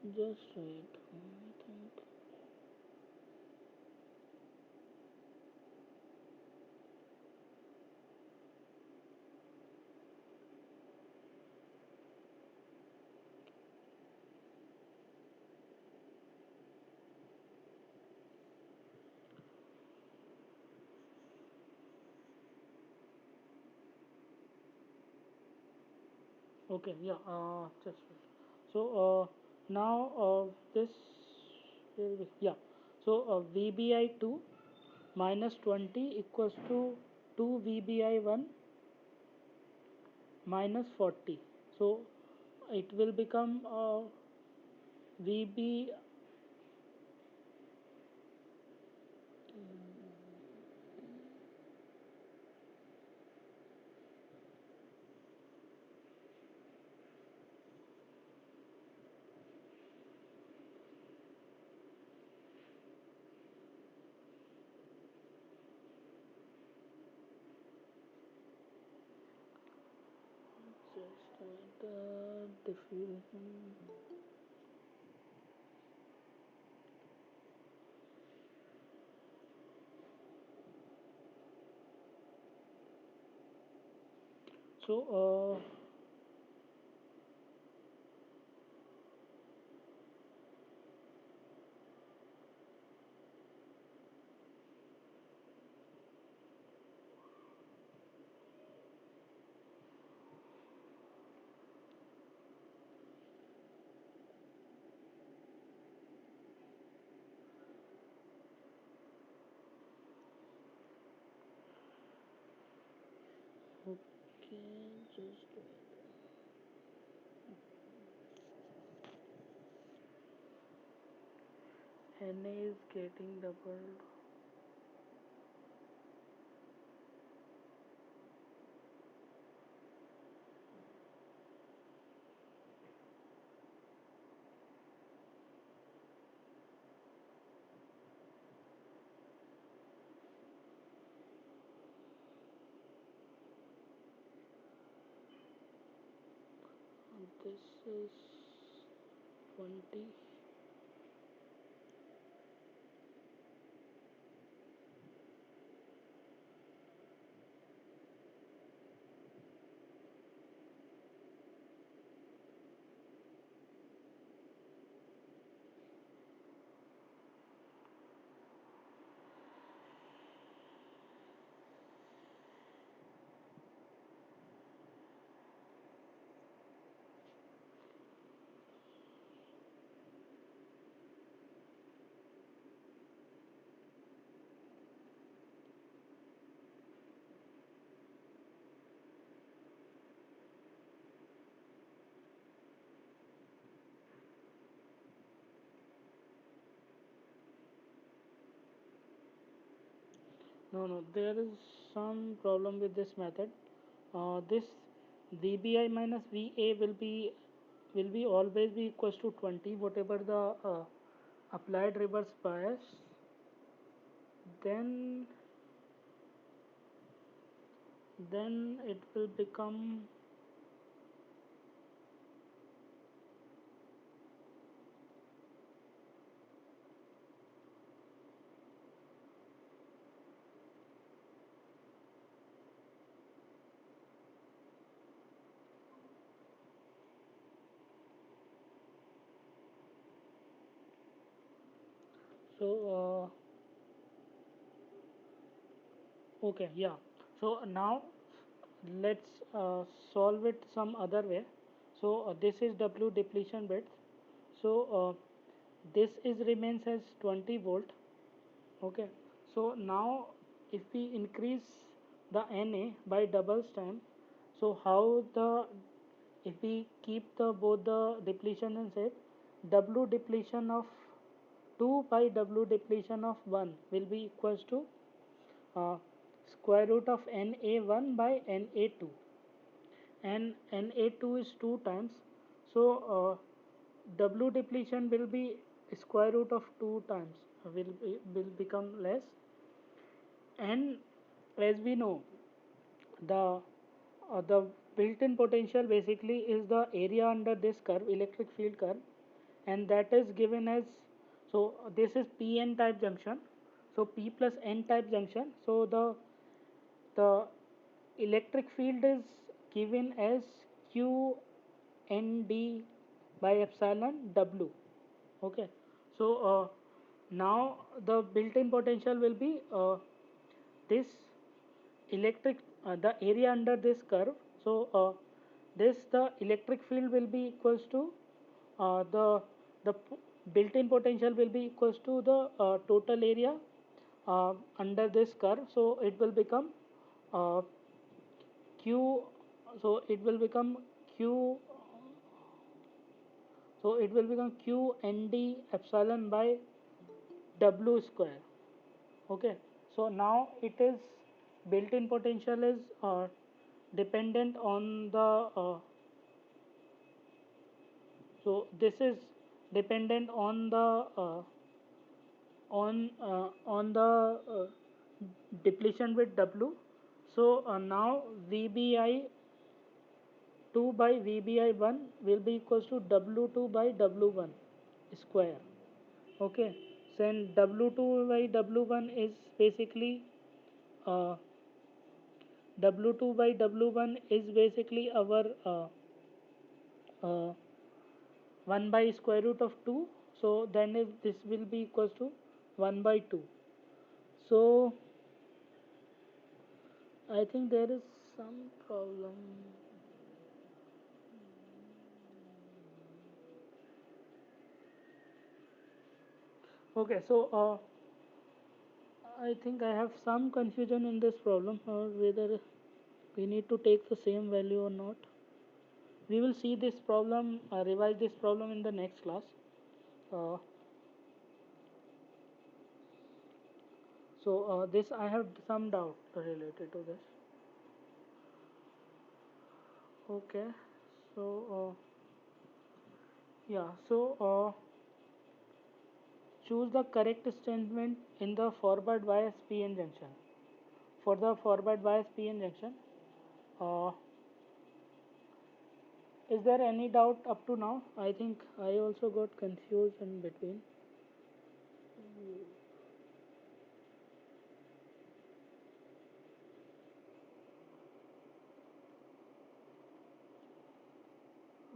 just wait. I think. Okay, yeah, just wait. So now this will be, yeah. So VBI2 minus 20 equals to 2 VBI1 minus 40. So it will become VB diffusion. So okay, just Na is getting doubled. This is 20. No, there is some problem with this method. This VBI minus VA will be always be equals to 20, whatever the applied reverse bias. Then it will become, so okay, yeah. So now let's solve it some other way. So this is W depletion width. So this is remains as 20 volt. Okay. So now if we increase the Na by doubles time, so how the, if we keep the both the depletion and set, W depletion of 2 by W depletion of 1 will be equals to uh, square root of Na1 by Na2, and Na2 is 2 times, so W depletion will be square root of 2 times, will become less. And as we know, the built-in potential basically is the area under this curve, electric field curve, and that is given as, so this is PN type junction, so P plus N type junction, so the electric field is given as q n d by epsilon w. Okay, so now the built-in potential will be this electric, the area under this curve, so this the electric field will be equals to the built-in potential will be equals to the total area under this curve, so it will become uh, q, so it will become q, so it will become q nd epsilon by w square. Okay, so now it is built-in potential is dependent on the so this is dependent on the on the depletion with W. So now VBI 2 by VBI1 will be equals to W2 by W1 square. Okay, so then W2 by W1 is basically uh, W2 by W1 is basically our uh, 1 by square root of 2. So then this will be equals to 1 by 2. So I think there is some problem. Okay, so I think I have some confusion in this problem, or whether we need to take the same value or not. We will see this problem, revise this problem in the next class. Uh, this I have some doubt related to this. Okay, so yeah, so choose the correct statement in the forward bias PN junction. For the forward bias PN junction, uh, is there any doubt up to now? I think I also got confused in between.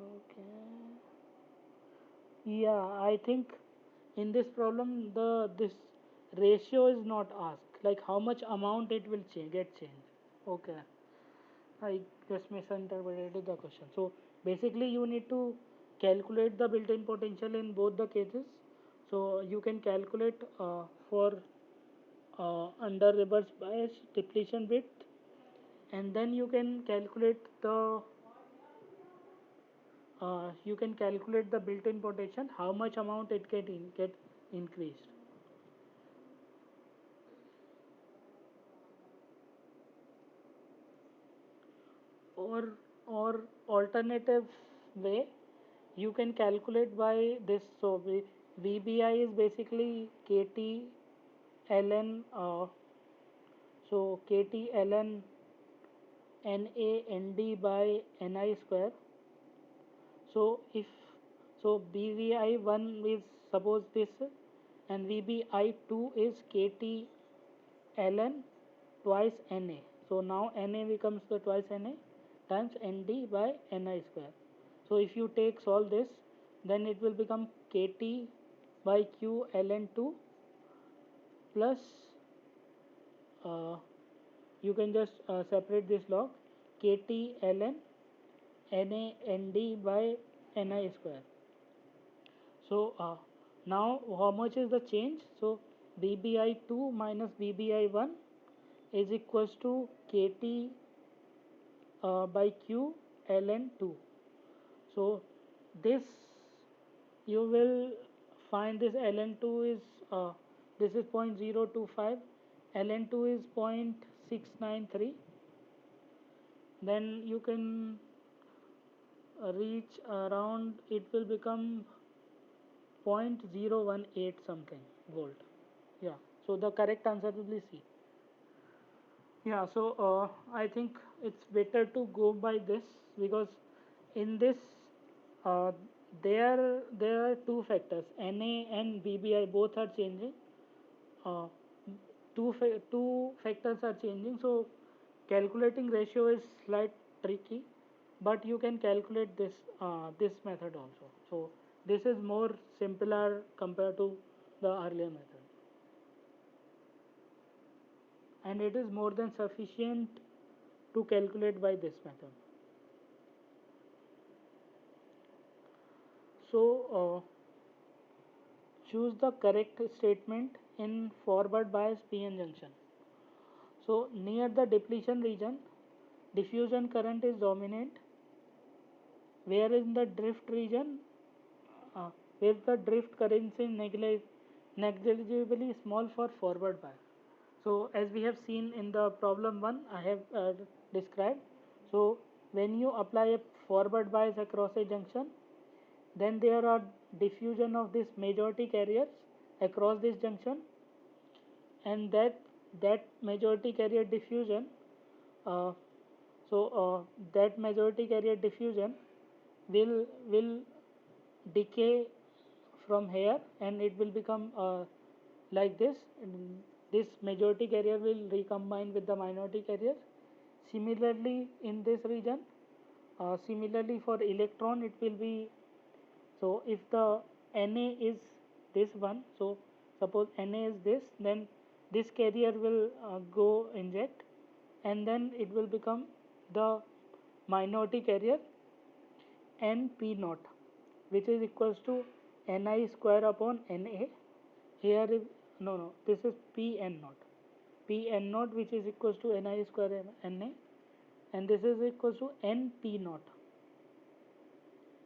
Okay. Yeah, I think in this problem this ratio is not asked. Like how much amount it will get changed. Okay. I just misinterpreted the question. So basically you need to calculate the built-in potential in both the cases. So you can calculate for under reverse bias depletion width, and then you can calculate the built-in potential, how much amount it get increased. Or alternative way, you can calculate by this. So VBI is basically KT ln KT ln NA by NI square. So if BVI1 is suppose this, and VBI2 is KT ln twice Na. So now Na becomes the twice Na times Nd by Ni square. So if you take solve this, then it will become Kt by Q ln2 plus uh, you can just separate this log Kt ln Na Nd by Ni square. So now how much is the change? So BBI2 minus BBI1 is equals to KT by Q ln 2. So this you will find this ln 2 is this is 0.025, ln 2 is 0.693. Then you can reach around, it will become 0.018 something volt. Yeah, so the correct answer will be C. Yeah, so I think it's better to go by this, because in this uh, there are two factors, Na and BBI both are changing. uh, two factors are changing, so calculating ratio is slight tricky, but you can calculate this method also. So this is more simpler compared to the earlier method, and it is more than sufficient to calculate by this method. So choose the correct statement in forward bias PN junction. So near the depletion region, diffusion current is dominant, where in the drift region, uh, where the drift current is negligibly small for forward bias. So as we have seen in the problem 1 I have described. So when you apply a forward bias across a junction, then there are diffusion of this majority carriers across this junction, and that majority carrier diffusion, uh, So that majority carrier diffusion will decay from here, and it will become like this. And this majority carrier will recombine with the minority carrier. Similarly in this region, similarly for electron it will be, so if the Na is this one, so suppose Na is this, then this carrier will go inject, and then it will become the minority carrier Np naught, which is equals to Ni square upon Na. Here is, no, this is Pn naught. Pn naught, which is equals to Ni square Na, and this is equals to Np naught.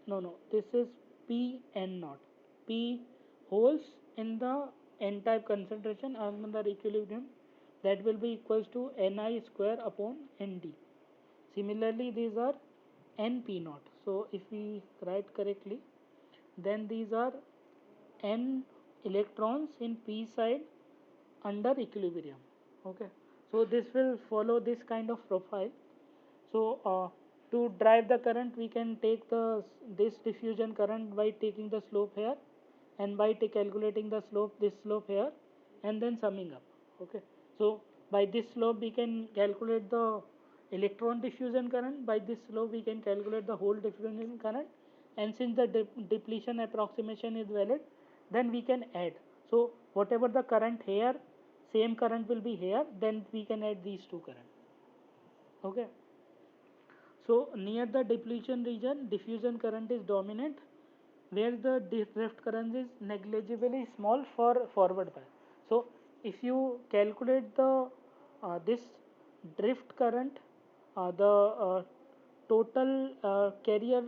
No, this is Pn naught. P holes in the n-type concentration under equilibrium, that will be equals to Ni square upon Nd. Similarly, these are Np naught. So if we write correctly, then these are n electrons in p side under equilibrium. Okay, so this will follow this kind of profile. So to drive the current, we can take this diffusion current by taking the slope here, and by calculating the slope, this slope here, and then summing up. Okay, so by this slope we can calculate the electron diffusion current, by this slope we can calculate the hole diffusion current, and since the depletion approximation is valid, then we can add. So whatever the current here, same current will be here, then we can add these two current. Okay, so near the depletion region, diffusion current is dominant, where the drift current is negligibly small for forward bias. So if you calculate the this drift current, the total carrier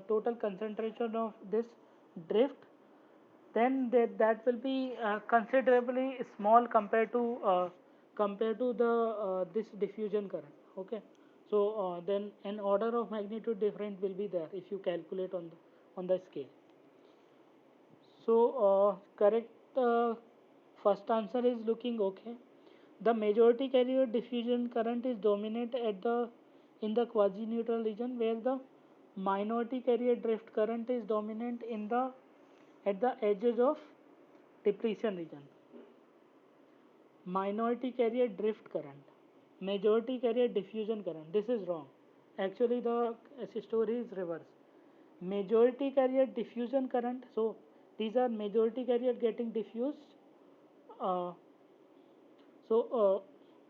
total concentration of this drift, then that will be considerably small compared to the this diffusion current. Okay, so then an order of magnitude different will be there if you calculate on the scale. So correct, first answer is looking okay. The majority carrier diffusion current is dominant at the in the quasi neutral region, where the minority carrier drift current is dominant in the at the edges of depletion region. Minority carrier drift current, majority carrier diffusion current. This is wrong. Actually, the story is reverse. Majority carrier diffusion current. So these are majority carrier getting diffused. Uh, so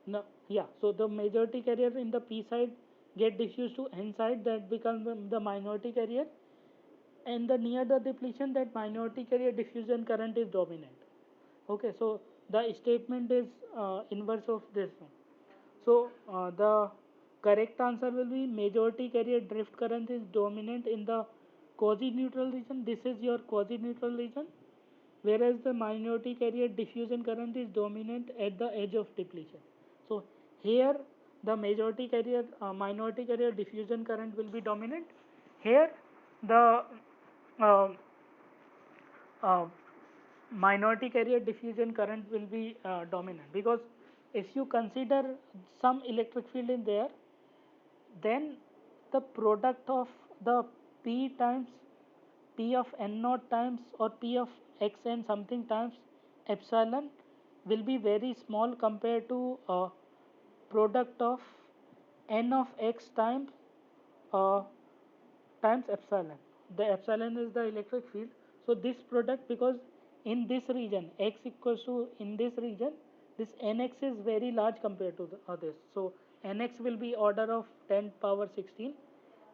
no, yeah. So the majority carrier in the p side get diffused to n side. That becomes the minority carrier, and the near the depletion, that minority carrier diffusion current is dominant. Okay, so the statement is inverse of this one. So the correct answer will be majority carrier drift current is dominant in the quasi neutral region. This is your quasi neutral region, whereas the minority carrier diffusion current is dominant at the edge of depletion. So here the majority carrier minority carrier diffusion current will be dominant. Here the uh, uh, minority carrier diffusion current will be dominant, because if you consider some electric field in there, then the product of the P times P of n naught times, or P of x n something times epsilon will be very small compared to product of n of x uh, times epsilon. The epsilon is the electric field. So this product, because in this region x equals to, in this region this nx is very large compared to the others. So nx will be order of 10 power 16.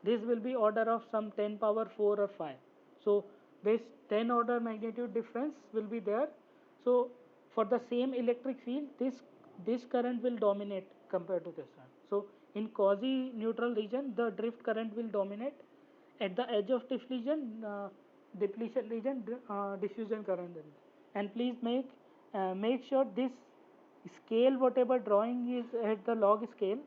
This will be order of some 10 power 4 or 5. So this 10 order magnitude difference will be there. So for the same electric field, this current will dominate compared to this one. So in quasi neutral region, the drift current will dominate. At the edge of depletion region, diffusion current. And please make sure this scale, whatever drawing is at the log scale,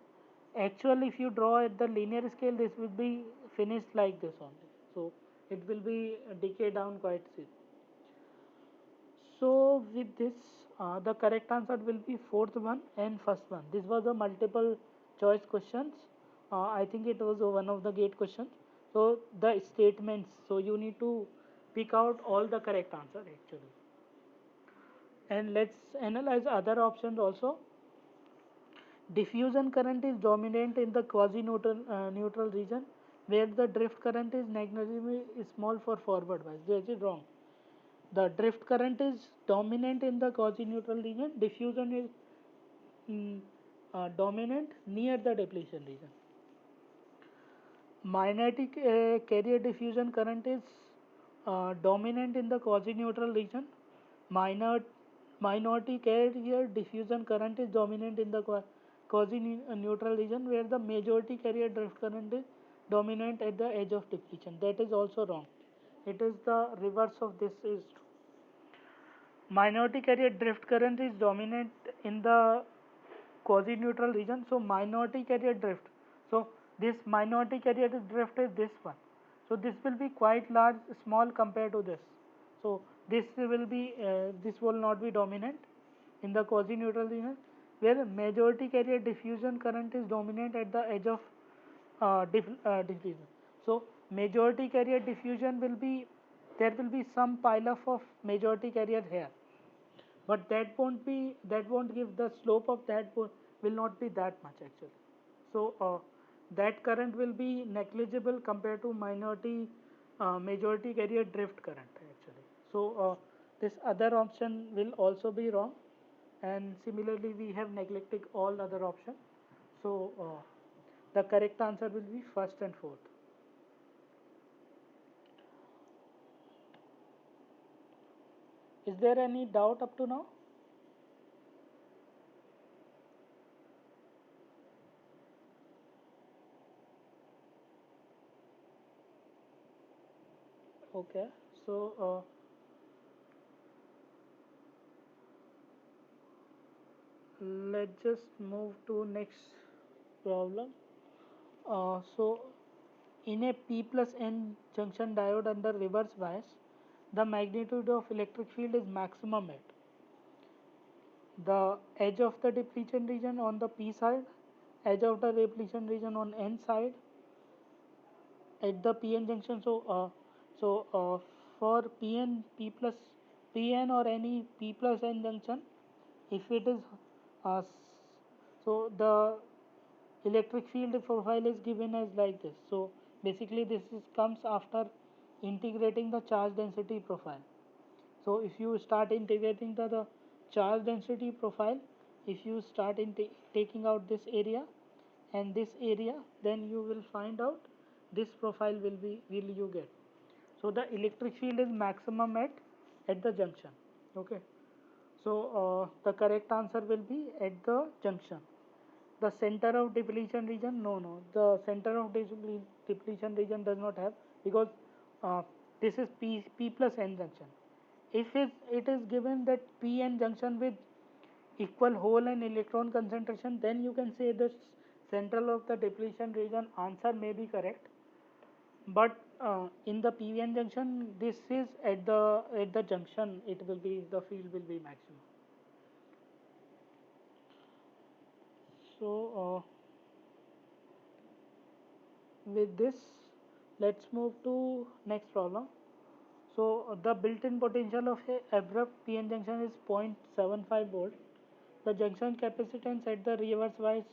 actually if you draw at the linear scale, this will be finished like this only. So it will be decay down quite soon. So with this, the correct answer will be fourth one and first one. This was a multiple choice questions I think it was one of the gate questions. So the statements. So you need to pick out all the correct answer actually. And let's analyze other options also. Diffusion current is dominant in the quasi-neutral region, where the drift current is negligible small for forward bias. This is wrong. The drift current is dominant in the quasi-neutral region. Diffusion is dominant near the depletion region. Minority carrier diffusion current is dominant in the quasi-neutral region. Minor Minority carrier diffusion current is dominant in the quasi-neutral region, where the majority carrier drift current is dominant at the edge of depletion. That is also wrong. It is the reverse of this is true. Minority carrier drift current is dominant in the quasi-neutral region. So minority carrier drift. So this minority carrier drift is this one. So this will be quite large, small compared to this. So this will not be dominant in the quasi-neutral region, where majority carrier diffusion current is dominant at the edge of diffusion. So majority carrier diffusion will be, there will be some pile up of majority carrier here, but that won't give the slope of that will not be that much actually. So that current will be negligible compared to majority carrier drift current actually. So this other option will also be wrong, and similarly we have neglected all other options. So the correct answer will be first and fourth. Is there any doubt up to now? Okay, so let's just move to next problem. So in a P plus N junction diode under reverse bias, the magnitude of electric field is maximum at the edge of the depletion region on the P side, edge of the depletion region on N side, at the PN junction. So for PN, P plus PN or any P plus N junction, if it is so the electric field profile is given as like this. So basically comes after integrating the charge density profile. So if you start integrating the charge density profile, if you start taking out this area and this area, then you will find out this profile will you get. So the electric field is maximum at the junction. Okay. So the correct answer will be at the junction. The center of depletion region, no, the center of depletion region does not have, because this is P plus N junction. If it is given that PN junction with equal hole and electron concentration, then you can say the central of the depletion region answer may be correct. But in the PN junction, this is at the junction, it will be, the field will be maximum. So with this, let's move to next problem. So the built-in potential of a abrupt PN junction is 0.75 volt. The junction capacitance at the reverse bias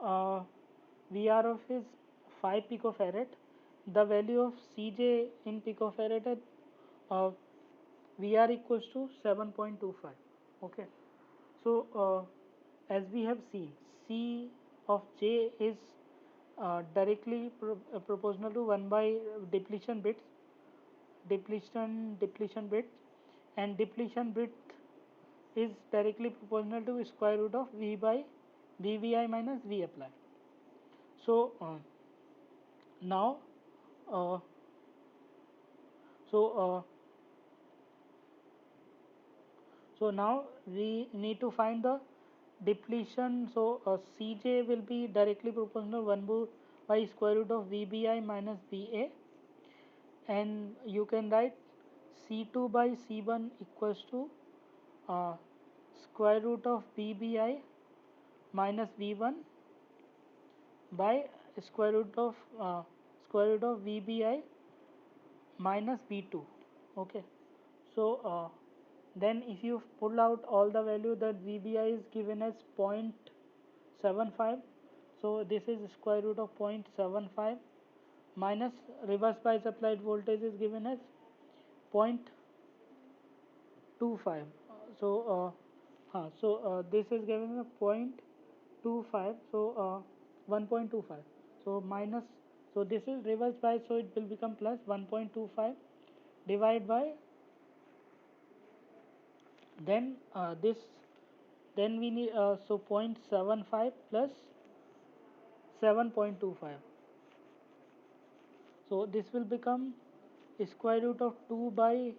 VR of is 5 picofarad. The value of Cj in picofarad at VR equals to 7.25. Okay. So as we have seen, C of J is directly proportional to 1 by depletion bits, depletion bits, and depletion bit is directly proportional to square root of V by VVI minus V applied. So now uh, so uh, so now we need to find the depletion. So Cj will be directly proportional 1 by square root of Vbi minus Va, and you can write C2 by C1 equals to uh, square root of Vbi minus V1 by square root of VBI minus V2. Okay, so then if you pull out all the value, that VBI is given as 0.75, so this is square root of 0.75 minus reverse bias applied voltage is given as 0.25. This is given as 0.25, so 1.25, so minus, so this is reverse bias, so it will become plus 1.25 divided by, then this, then we need, so 0.75 plus 7.25, so this will become square root of 2 by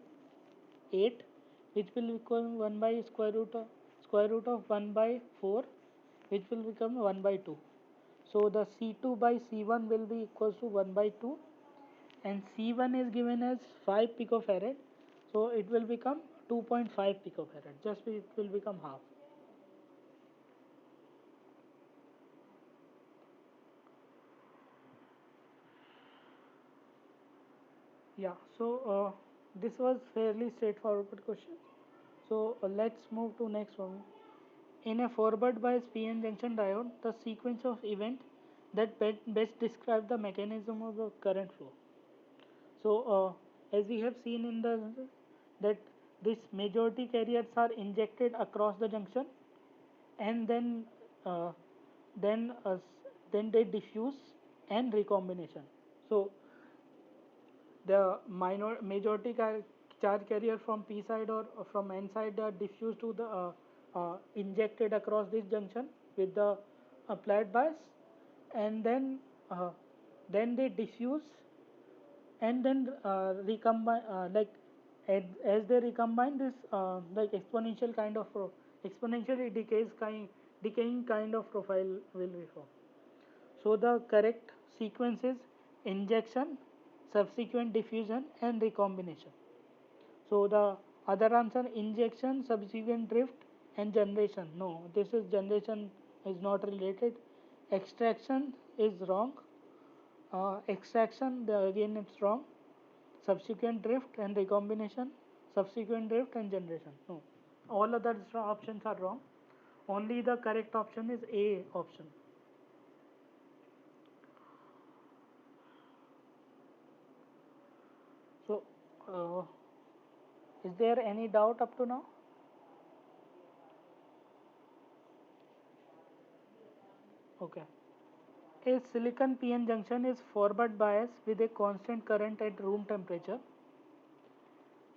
8, which will become 1 by square root of 1 by 4, which will become 1 by 2. So the C2 by C1 will be equals to 1 by 2, and C1 is given as 5 picofarad, so it will become 2.5 picofarad, just it will become half. Yeah, so this was fairly straightforward question. So let's move to next one. In a forward bias PN junction diode, the sequence of events that best describe the mechanism of the current flow. So as we have seen in the, that this majority carriers are injected across the junction, and uh, then uh, then they diffuse and recombination. So the majority charge carrier from P side or from N side are diffused to the injected across this junction with the applied bias, and then they diffuse, and then recombine, like as they recombine, this like exponential kind of exponentially decaying kind of profile will be formed. So the correct sequence is injection, subsequent diffusion, and recombination. So the other answer, injection, subsequent drift, and generation. No, this is generation is not related. Extraction is wrong. Extraction, again it's wrong. Subsequent drift and recombination, subsequent drift and generation. No, all other options are wrong. Only the correct option is A option. So, is there any doubt up to now? Okay. A silicon PN junction is forward biased with a constant current at room temperature.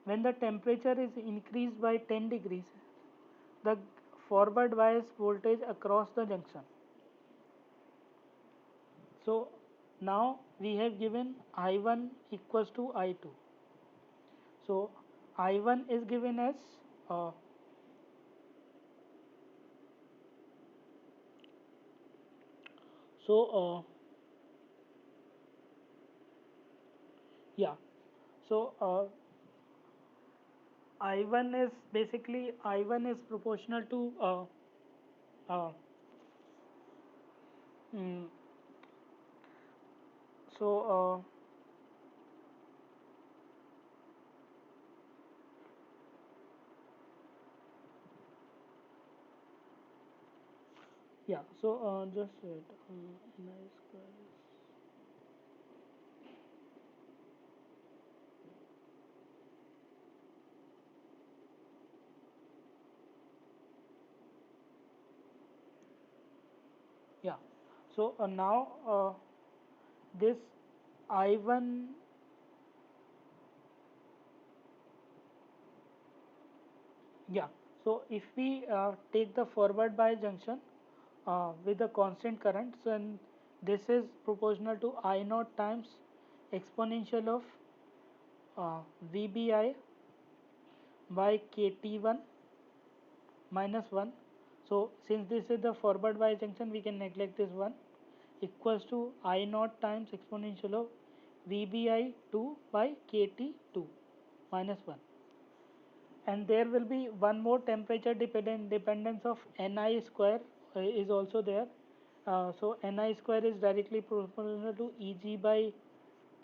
When the temperature is increased by 10 degrees, the forward bias voltage across the junction. So now we have given I1 equals to I2. So I1 is given as uh, so yeah, so I1 is basically, I1 is proportional to uh, mm, so yeah, so just wait. Ni square yeah. So now this I1, yeah. So if we take the forward bias junction with a constant current, so then this is proportional to I naught times exponential of VBI by KT1 minus 1. So since this is the forward bias junction, we can neglect this one, equals to I naught times exponential of VBI2 by KT2 minus 1. And there will be one more temperature dependence of Ni square is also there, So Ni square is directly proportional to Eg by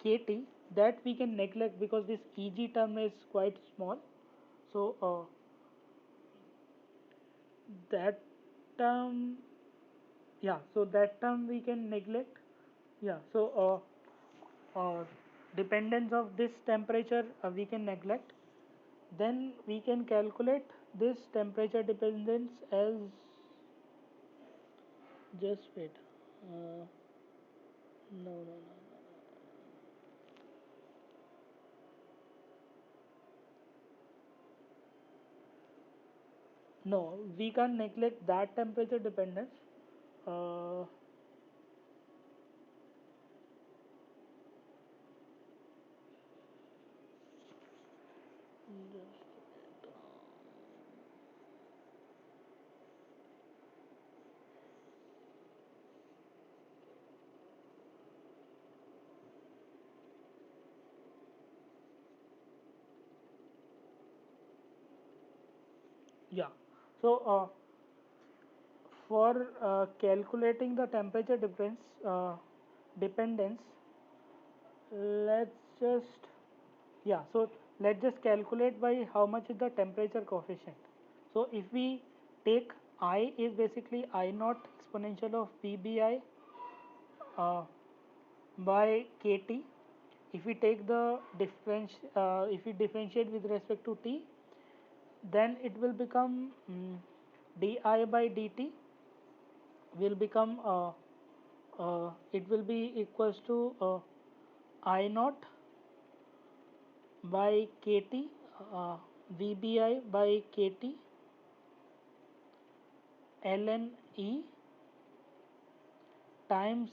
Kt. That we can neglect because this Eg term is quite small. So that term, yeah, so that term we can neglect. Yeah, so dependence of this temperature we can neglect. Then we can calculate this temperature dependence as, just wait, no, no, we can't neglect that temperature dependence. uh, yeah, so for calculating the temperature difference dependence, let's just, yeah, so let's just calculate by how much is the temperature coefficient. So if we take I is basically I naught exponential of VBI uh, by KT. If we take the difference, if we differentiate with respect to T, then it will become di by dt will become it will be equals to I naught by kt, vbi by kt ln e times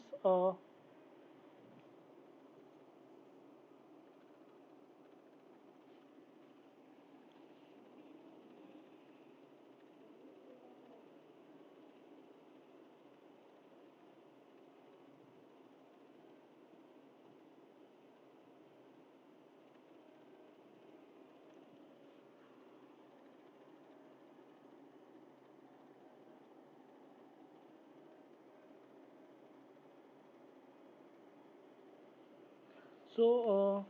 so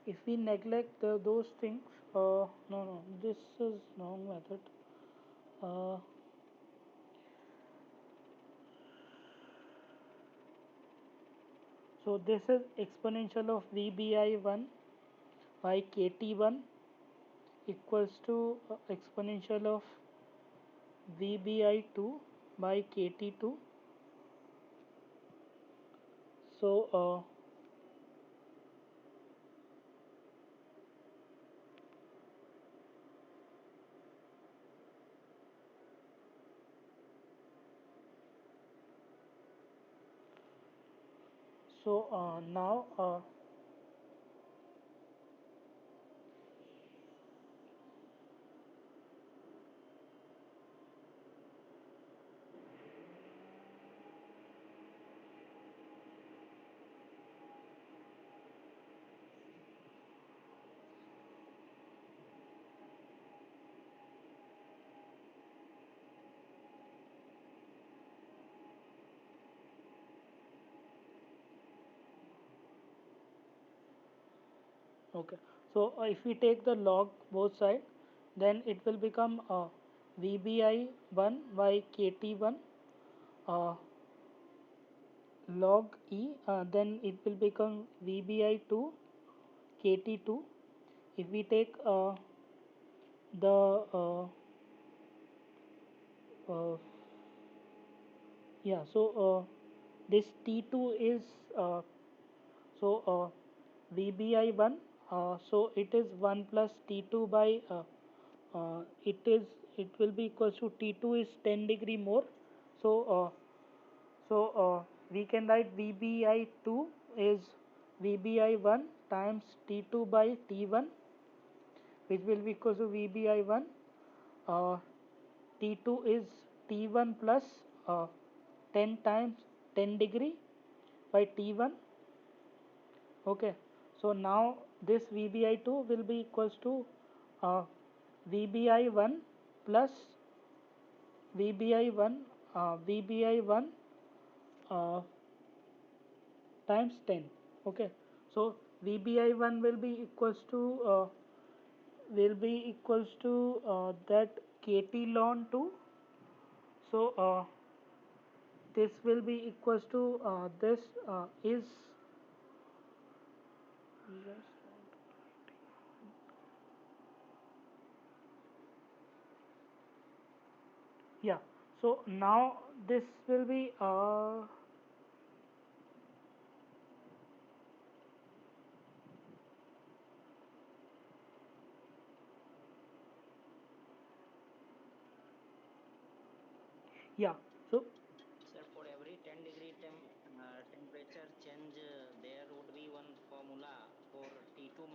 if we neglect those things, no, this is wrong method. uh, so this is exponential of vbi1 by kt1 equals to exponential of vbi2 by kt2. So now okay, so if we take the log both side, then it will become vbi1 by kt1 uh, log e, then it will become vbi2 kt2. If we take the uh, yeah, so this t2 is uh, so vbi1, so it is 1 plus t2 by it is, it will be equals to t2 is 10 degree more. So we can write vbi2 is vbi1 times t2 by t1, which will be equal to vbi1 uh, t2 is t1 plus 10 times 10 degree by t1. Okay, so now this vbi2 will be equals to uh, vbi1 plus VBI1 VBI1 uh, times 10. Okay, so VBI1 will be equals to that KT ln 2. So this will be equals to this is yeah. So now this will be yeah. So
Sir, for every 10 degree temperature change, there would be one formula for T2 2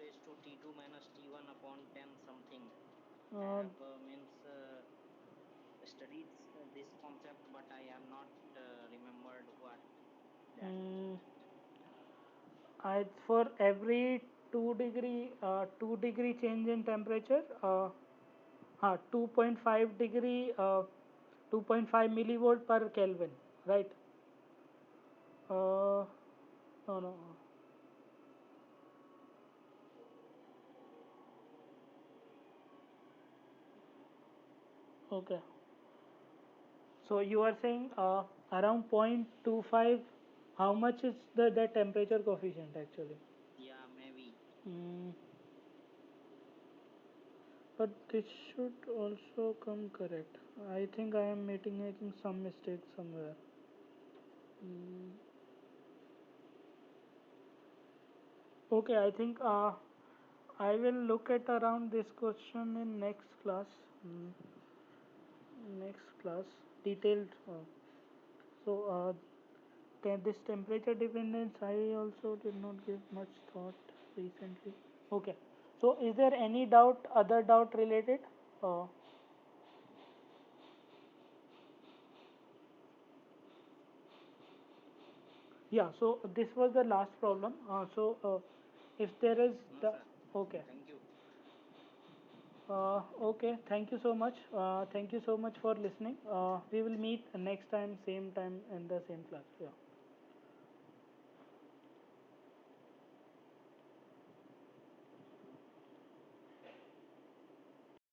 raised to T2 minus T1 upon 10 something. I
uh,
have means studied this concept, but I have not remembered what that.
mm, for every 2 degree change in temperature 2.5 degree 2.5 millivolt per Kelvin, right? No, no. Okay. So you are saying around 0.25. How much is the temperature coefficient actually?
Yeah, maybe.
Mm, but this should also come correct. I think I am making some mistake somewhere. Mm, okay, I think I will look at around this question in next class. Next class, detailed. So this temperature dependence, I also did not give much thought recently. Okay. So is there any other doubt related? Uh, yeah. So this was the last problem. If there is
No,
the
sir.
okay.
Thank you.
Okay. Thank you so much. Thank you so much for listening. We will meet next time, same time in the same class. Yeah.